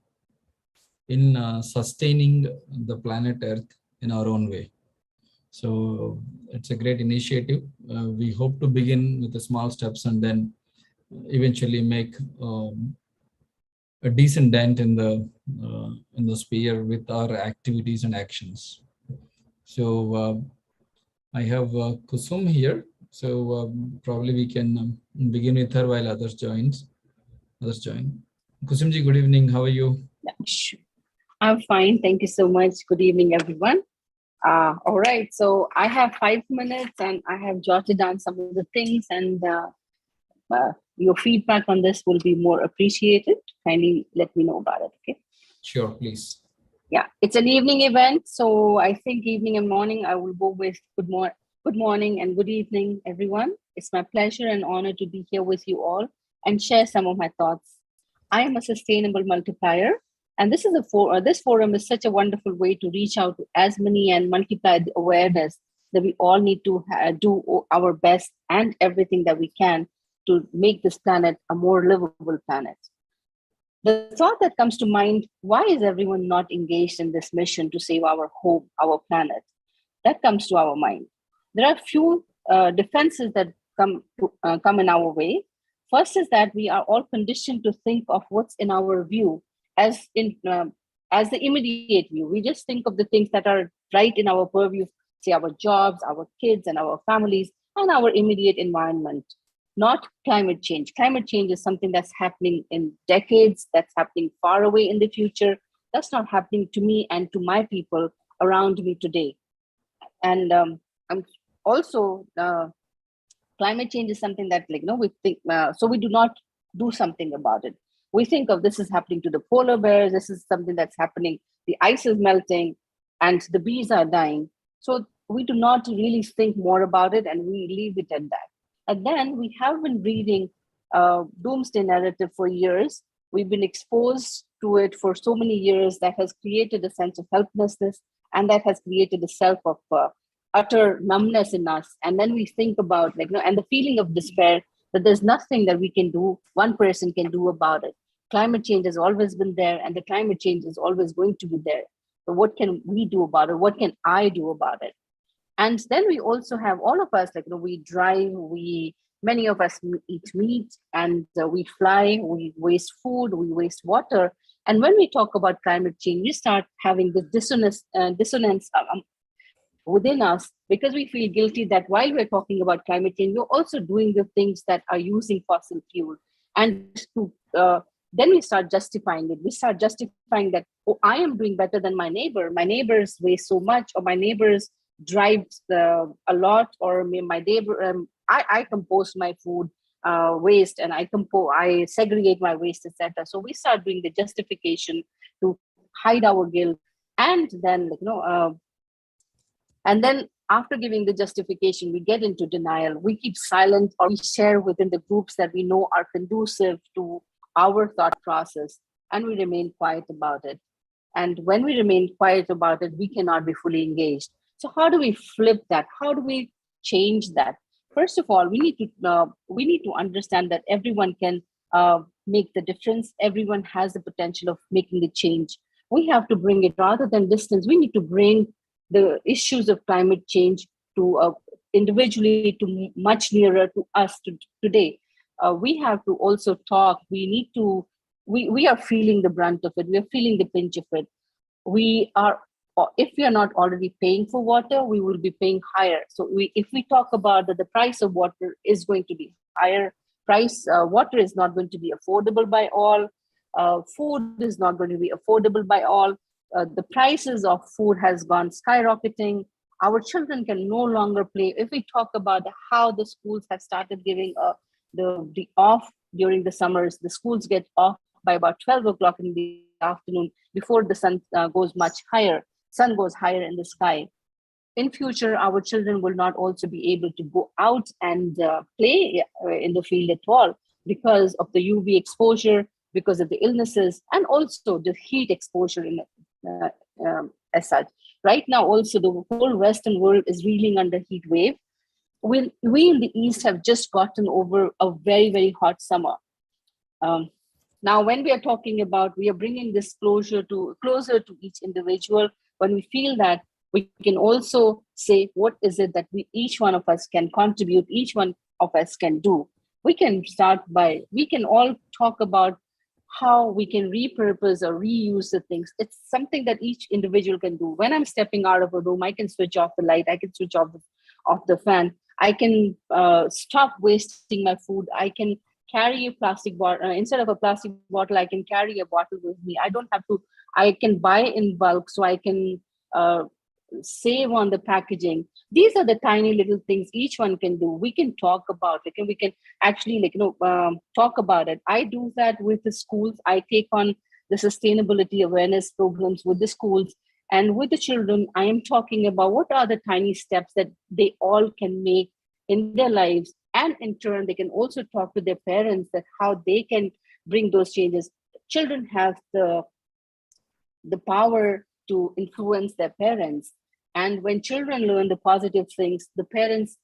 in sustaining the planet Earth in our own way. So it's a great initiative. We hope to begin with the small steps and then eventually make a decent dent in the sphere with our activities and actions. So I have Kusum here. So probably we can begin with her while others join. Kusumji, good evening. How are you? I'm fine. Thank you so much. Good evening, everyone. All right. So I have 5 minutes and I have jotted down some of the things, and your feedback on this will be more appreciated. Kindly let me know about it. Okay. Sure, please. Yeah, it's an evening event. So I think evening and morning, I will go with good morning and good evening, everyone. It's my pleasure and honor to be here with you all and share some of my thoughts. I am a sustainable multiplier, and this is this forum is such a wonderful way to reach out to as many and multiply the awareness that we all need to do our best and everything that we can to make this planet a more livable planet. The thought that comes to mind: why is everyone not engaged in this mission to save our home, our planet? That comes to our mind. There are few defenses that come in our way. First is that we are all conditioned to think of what's in our view as the immediate view. We just think of the things that are right in our purview, say our jobs, our kids, and our families, and our immediate environment. Not climate change. Climate change is something that's happening in decades, that's happening far away in the future. That's not happening to me and to my people around me today. And I'm also climate change is something that, like, we think, so we do not do something about it. We think of this is happening to the polar bears, this is something that's happening, the ice is melting and the bees are dying. So we do not really think more about it and we leave it at that. And then we have been reading doomsday narrative for years. We've been exposed to it for so many years that has created a sense of helplessness, and that has created a self of utter numbness in us. And then we think about, and the feeling of despair that there's nothing that we can do, one person can do about it. Climate change has always been there, and the climate change is always going to be there. So what can we do about it? What can I do about it? And then we also have all of us, we drive, many of us eat meat, and we fly, we waste food, we waste water. And when we talk about climate change, we start having this dissonance within us, because we feel guilty that while we're talking about climate change, we're also doing the things that are using fossil fuel. And then we start justifying it. We start justifying that, oh, I am doing better than my neighbor. My neighbors waste so much, or my neighbors drive a lot, or my neighbor, I compost my food waste, and I segregate my waste, etc. So we start doing the justification to hide our guilt, and then and then after giving the justification, we get into denial. We keep silent, or we share within the groups that we know are conducive to our thought process, and we remain quiet about it. And when we remain quiet about it, we cannot be fully engaged. So how do we flip that? How do we change that? First of all, we need to understand that everyone can make the difference. Everyone has the potential of making the change. We have to bring it, rather than distance. We need to bring the issues of climate change to individually to much nearer to us today. We have to also talk. We are feeling the brunt of it. We are feeling the pinch of it. If we are not already paying for water, we will be paying higher. So if we talk about that the price of water is going to be higher, water is not going to be affordable by all, food is not going to be affordable by all, the prices of food has gone skyrocketing. Our children can no longer play. If we talk about how the schools have started giving the off during the summers, the schools get off by about 12 o'clock in the afternoon, before the sun goes higher in the sky. In future, our children will not also be able to go out and play in the field at all, because of the UV exposure, because of the illnesses, and also the heat exposure as such. Right now, also the whole Western world is reeling under heat wave. We in the East have just gotten over a very, very hot summer. Now, when we are talking about, we are bringing this closer to each individual, when we feel that we can also say, what is it that each one of us can contribute, each one of us can do. We can all talk about how we can repurpose or reuse the things. It's something that each individual can do. When I'm stepping out of a room, I can switch off the light, I can switch off the fan, I can stop wasting my food, I can carry a plastic bottle. Instead of a plastic bottle, I can carry a bottle with me. I don't have to I can buy in bulk so I can save on the packaging. These are the tiny little things each one can do. We can talk about it, and we can actually talk about it. I do that with the schools. I take on the sustainability awareness programs with the schools, and with the children, I am talking about what are the tiny steps that they all can make in their lives. And in turn, they can also talk to their parents that how they can bring those changes. Children have the power to influence their parents. And when children learn the positive things, the parents,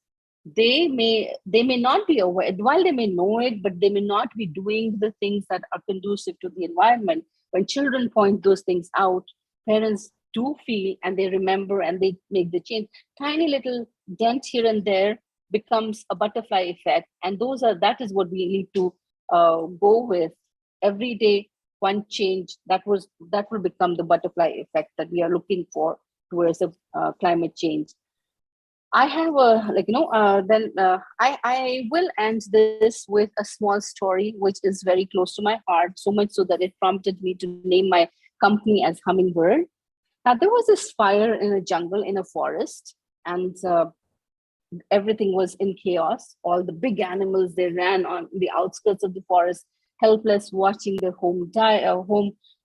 they may not be aware, while they may know it, but they may not be doing the things that are conducive to the environment. When children point those things out, parents do feel and they remember and they make the change. Tiny little dent here and there becomes a butterfly effect. And that is what we need to go with every day. One change that will become the butterfly effect that we are looking for towards the climate change. I have I will end this with a small story which is very close to my heart, so much so that it prompted me to name my company as Hummingbird. Now, there was this fire in a jungle, in a forest, and everything was in chaos. All the big animals, they ran on the outskirts of the forest, helpless, watching their home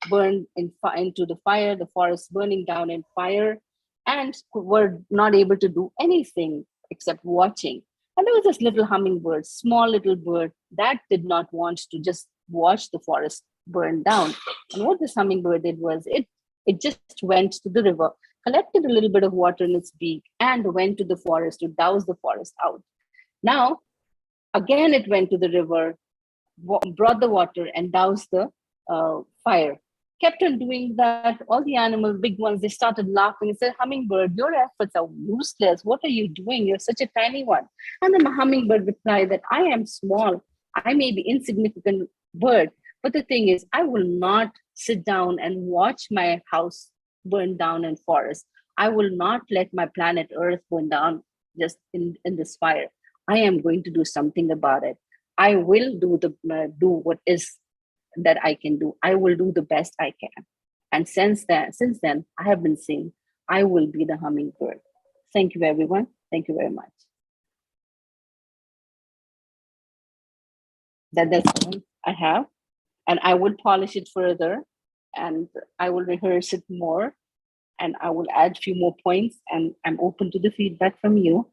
burn into the fire, the forest burning down in fire, and were not able to do anything except watching. And there was this little hummingbird, small little bird, that did not want to just watch the forest burn down. And what this hummingbird did was it just went to the river, collected a little bit of water in its beak, and went to the forest to douse the forest out. Now, again, it went to the river, brought the water, and doused the fire. Kept on doing that. All the animals, big ones, they started laughing and said, Hummingbird, your efforts are useless. What are you doing? You're such a tiny one. And then the hummingbird replied that I am small. I may be insignificant bird, but the thing is, I will not sit down and watch my house burn down in forest. I will not let my planet Earth burn down just in this fire. I am going to do something about it. I will do what is that I can do. I will do the best I can. And since then, I have been saying, I will be the hummingbird. Thank you, everyone. Thank you very much. That's all I have. And I will polish it further, and I will rehearse it more, and I will add a few more points, and I'm open to the feedback from you.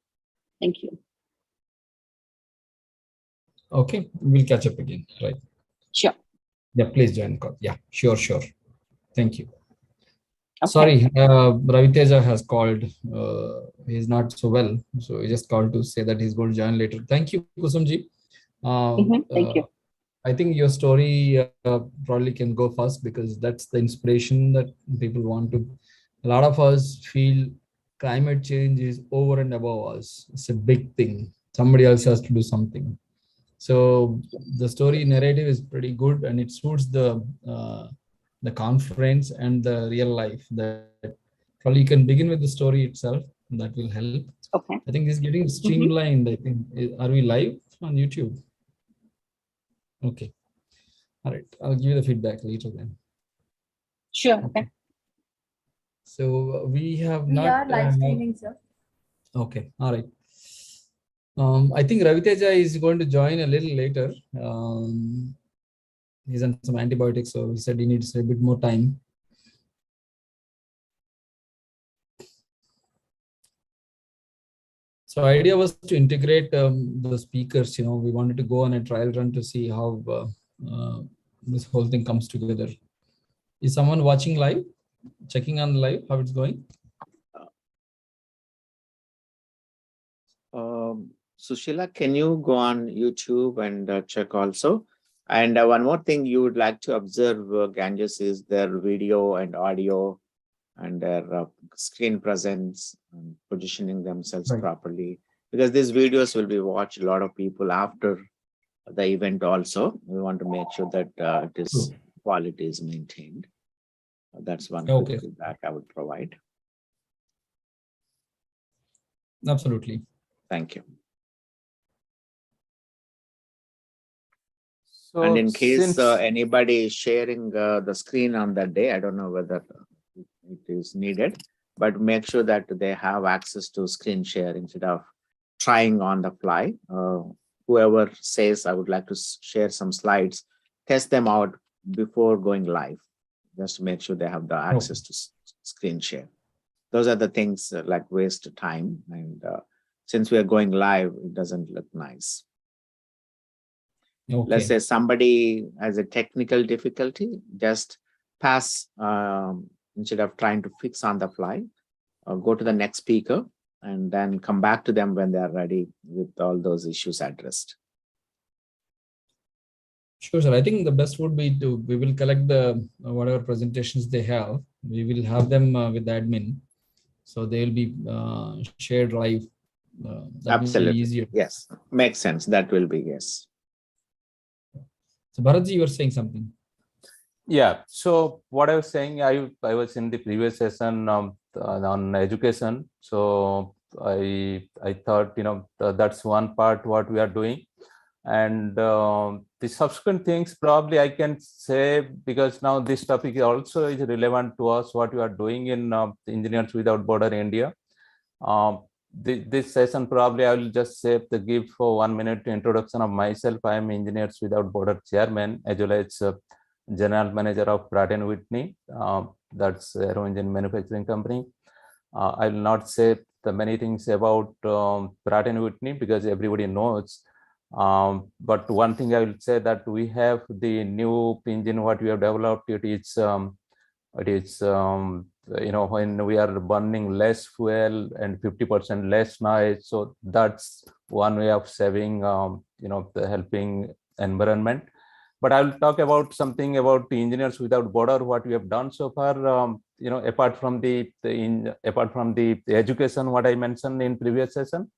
Thank you. Okay, we'll catch up again, right? Sure. Yeah, please join call. Yeah, sure. Thank you. Okay. Sorry, Raviteja has called. He's not so well, so he just called to say that he's going to join later. Thank you, Kusumji. Thank you. I think your story probably can go first, because that's the inspiration that people want to. A lot of us feel climate change is over and above us. It's a big thing. Somebody else has to do something. So the story narrative is pretty good, and it suits the conference and the real life. That probably you can begin with the story itself. That will help. Okay. I think this is getting streamlined. I think, are we live on YouTube? Okay. All right. I'll give you the feedback later then. Sure. Okay. So we have We not. are live streaming, sir. Okay. All right. I think Raviteja is going to join a little later. He's on some antibiotics, so he said he needs a bit more time. So idea was to integrate the speakers. We wanted to go on a trial run to see how this whole thing comes together. Is someone watching live? Checking on live how it's going? Sushila, can you go on YouTube and check also? And one more thing you would like to observe, Ganges, is their video and audio and their screen presence and positioning themselves properly. Because these videos will be watched a lot of people after the event also. We want to make sure that quality is maintained. That's one quick feedback I would provide. Absolutely. Thank you. So And in case since anybody is sharing the screen on that day, I don't know whether it is needed, but make sure that they have access to screen share instead of trying on the fly. Whoever says, I would like to share some slides, test them out before going live, just to make sure they have the access to screen share. Those are the things like waste time. And since we are going live, it doesn't look nice. Okay. Let's say somebody has a technical difficulty, just pass instead of trying to fix on the fly, go to the next speaker and then come back to them when they are ready with all those issues addressed. Sure, sir. I think the best would be we will collect the whatever presentations they have. We will have them with the admin, so they will be shared live. That will be easier. Absolutely. Yes. Makes sense. That will be, yes. So Bharatji, you were saying something. Yeah. So what I was saying, I was in the previous session on education. So I thought, that's one part what we are doing. And the subsequent things probably I can say, because now this topic also is relevant to us, what we are doing in Engineers Without Border India. This session probably I will just say to give for 1 minute introduction of myself. I am Engineers Without Border chairman, as well as general manager of Pratt & Whitney. That's aero engine manufacturing company. I will not say the many things about Pratt & Whitney because everybody knows. But one thing I will say that we have the new engine what we have developed. It is when we are burning less fuel and 50% less noise. So that's one way of saving, the helping environment. But I will talk about something about the Engineers Without Border, what we have done so far. Apart from the education, what I mentioned in previous session.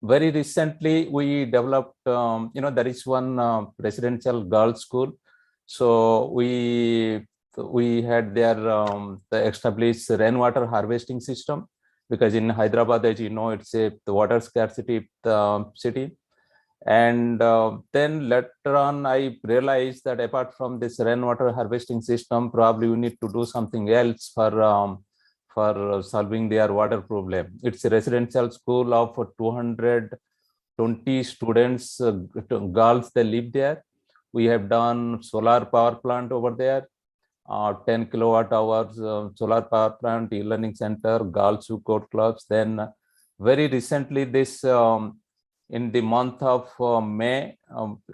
Very recently, we developed, there is one residential girls' school. So we had the established rainwater harvesting system, because in Hyderabad, as you know, it's the water scarcity city. And then later on, I realized that apart from this rainwater harvesting system, probably we need to do something else for solving their water problem. It's a residential school of 220 students, girls, they live there. We have done solar power plant over there, 10 kilowatt hours solar power plant, e-learning center, girls who code clubs. Then very recently, this in the month of May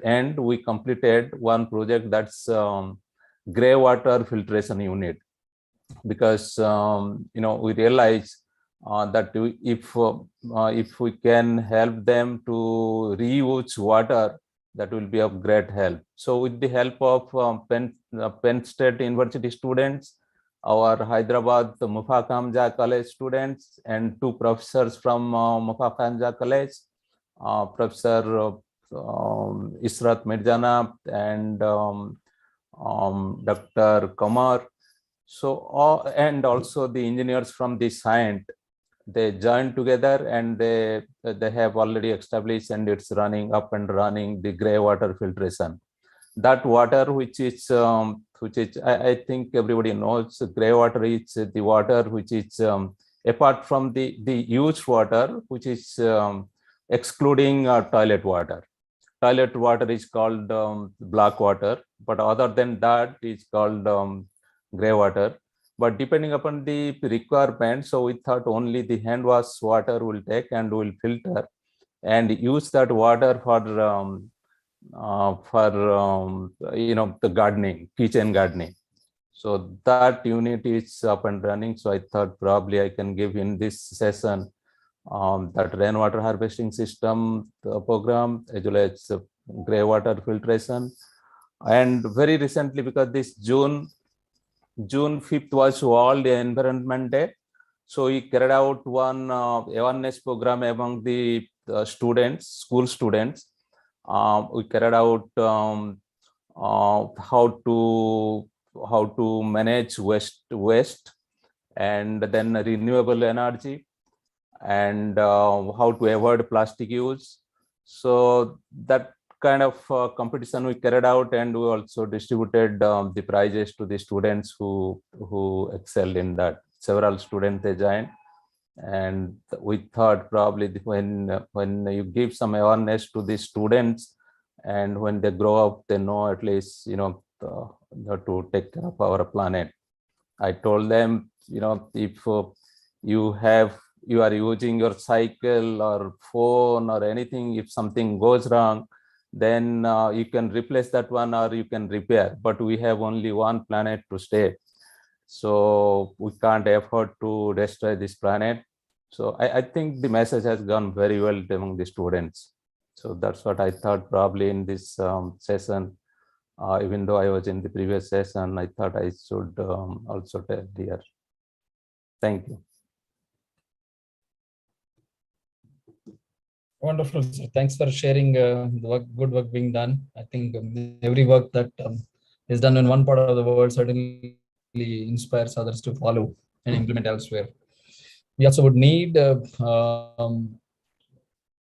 end, we completed one project that's grey water filtration unit. Because we realize that if we can help them to reuse water, that will be of great help. So with the help of Penn State University students, our Hyderabad Mufakamja College students, and two professors from Mufakamja College, Professor Israt Mirjana and Dr. Kamar. So, and also the engineers from the Scient, they joined together and they have already established, and it's running up and running, the grey water filtration. That water, which is I think everybody knows, grey water is the water which is apart from the used water, which is excluding toilet water. Toilet water is called black water, but other than that, it's called grey water. But depending upon the requirement, so we thought only the hand wash water will take and will filter and use that water for the gardening, kitchen gardening. So that unit is up and running. So I thought probably I can give in this session that rainwater harvesting system program, as well as grey water filtration. And very recently, because this June 5th was World Environment Day, so we carried out one awareness program among the students, school students. We carried out how to manage waste, and then renewable energy, and how to avoid plastic use. So that kind of competition we carried out, and we also distributed the prizes to the students who excelled in that. Several students they joined, and we thought probably when you give some awareness to the students, and when they grow up, they know at least to take care of our planet. I told them, if you are using your cycle or phone or anything, if something goes wrong, then you can replace that one or you can repair, but we have only one planet to stay, so we can't afford to destroy this planet. So I think the message has gone very well among the students. So that's what I thought probably in this session. Even though I was in the previous session, I thought I should also tell here. Thank you. Wonderful, sir. Thanks for sharing the good work being done. I think every work that is done in one part of the world certainly inspires others to follow and implement elsewhere. We also would need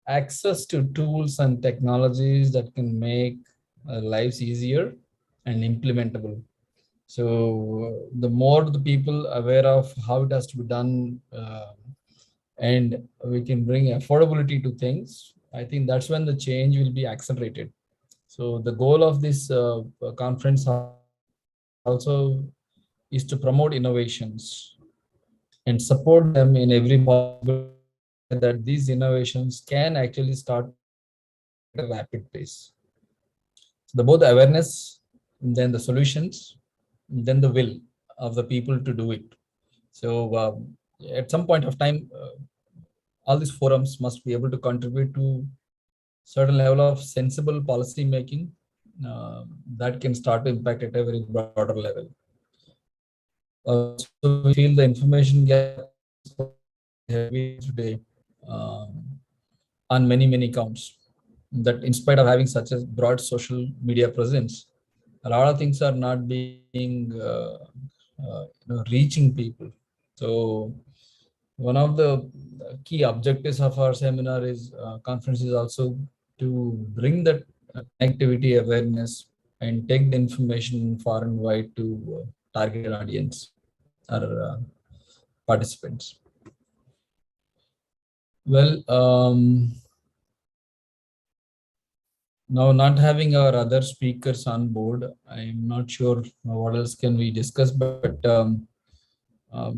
access to tools and technologies that can make lives easier and implementable. So the more the people aware of how it has to be done, and we can bring affordability to things, I think that's when the change will be accelerated. So the goal of this conference also is to promote innovations and support them in every possible that these innovations can actually start at a rapid pace. So the both awareness, then the solutions, then the will of the people to do it. So at some point of time, all these forums must be able to contribute to certain level of sensible policy making that can start to impact at a very broader level. Also, we feel the information gap heavy today on many counts, that in spite of having such a broad social media presence, a lot of things are not being reaching people. So one of the key objectives of our seminar is conference is also to bring that connectivity awareness and take the information far and wide to targeted audience or participants. Well, now not having our other speakers on board, I'm not sure what else can we discuss, but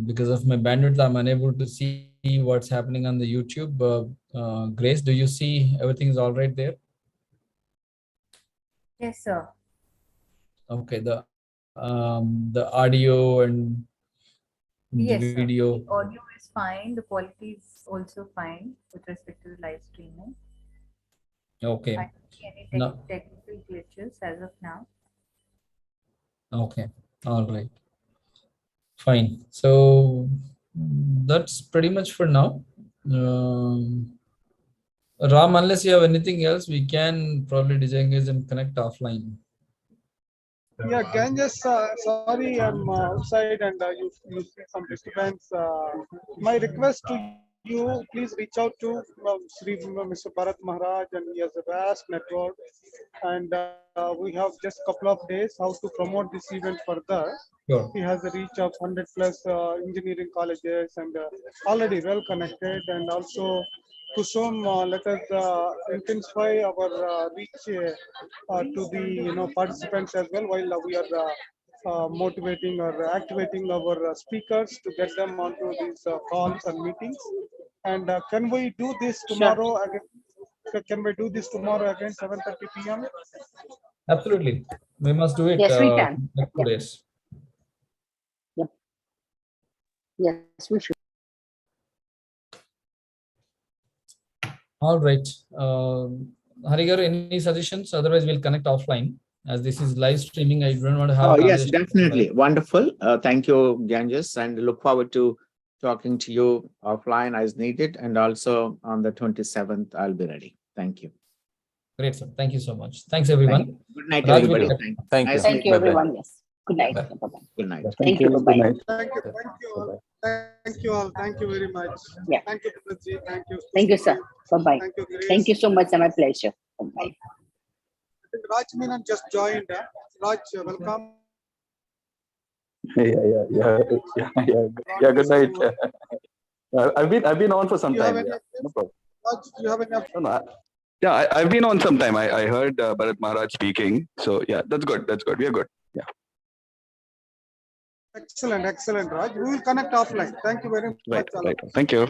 because of my bandwidth, I'm unable to see what's happening on the YouTube. Grace, do you see everything is all right there? Yes, sir. Okay, the audio and Yes, video. sir. The audio is fine. The quality is also fine with respect to the live streaming. Okay. I don't see any No. technical glitches as of now. Okay, all right. Fine. So that's pretty much for now. Ram, unless you have anything else, we can probably disengage and connect offline. Yeah, Ganges, sorry, I'm outside and you see some disturbance. My request to you, please reach out to Mr. Bharat Maharaj, and he has a vast network. And we have just a couple of days how to promote this event further. Sure. He has a reach of 100 plus engineering colleges and already well connected, and also to some let us intensify our reach to the participants as well, while we are motivating or activating our speakers to get them onto these calls and meetings. And can we do this tomorrow again? Can we do this tomorrow again, 7:30 p.m.? Absolutely. We must do it. Yes, we can. Next 2 Yeah. days. Yep. Yes, we should. All right. Harigar, any suggestions? Otherwise, we'll connect offline. As this is live streaming, I don't want to have. Oh, yes, definitely. Wonderful. Thank you, Ganges, and look forward to talking to you offline as needed. And also on the 27th, I'll be ready. Thank you. Great, sir. Thank you so much. Thanks, everyone. Good night, Raj, everybody. will- Thank you. Nice Thank meeting you, you. everyone. Yes. Good night. Bye. Bye-bye. Good night. Thank you. Bye-bye. Thank you all. Thank you all. Thank you very much. Yeah. Thank you, Prabhat. Thank you. Thank you, sir. Bye-bye. Thank you, Grace. Thank you so much. My pleasure. Bye-bye. Raj Menon just joined. Raj, welcome. Yeah. Good night. I've been on for some You have time. any? Yeah, no problem. Raj, do you have any? No, no, yeah, I've been on some time. I heard Bharat Maharaj speaking. So yeah, that's good. That's good. We are good. Yeah. Excellent, Raj. We will connect offline. Thank you very much. Right. Thank you.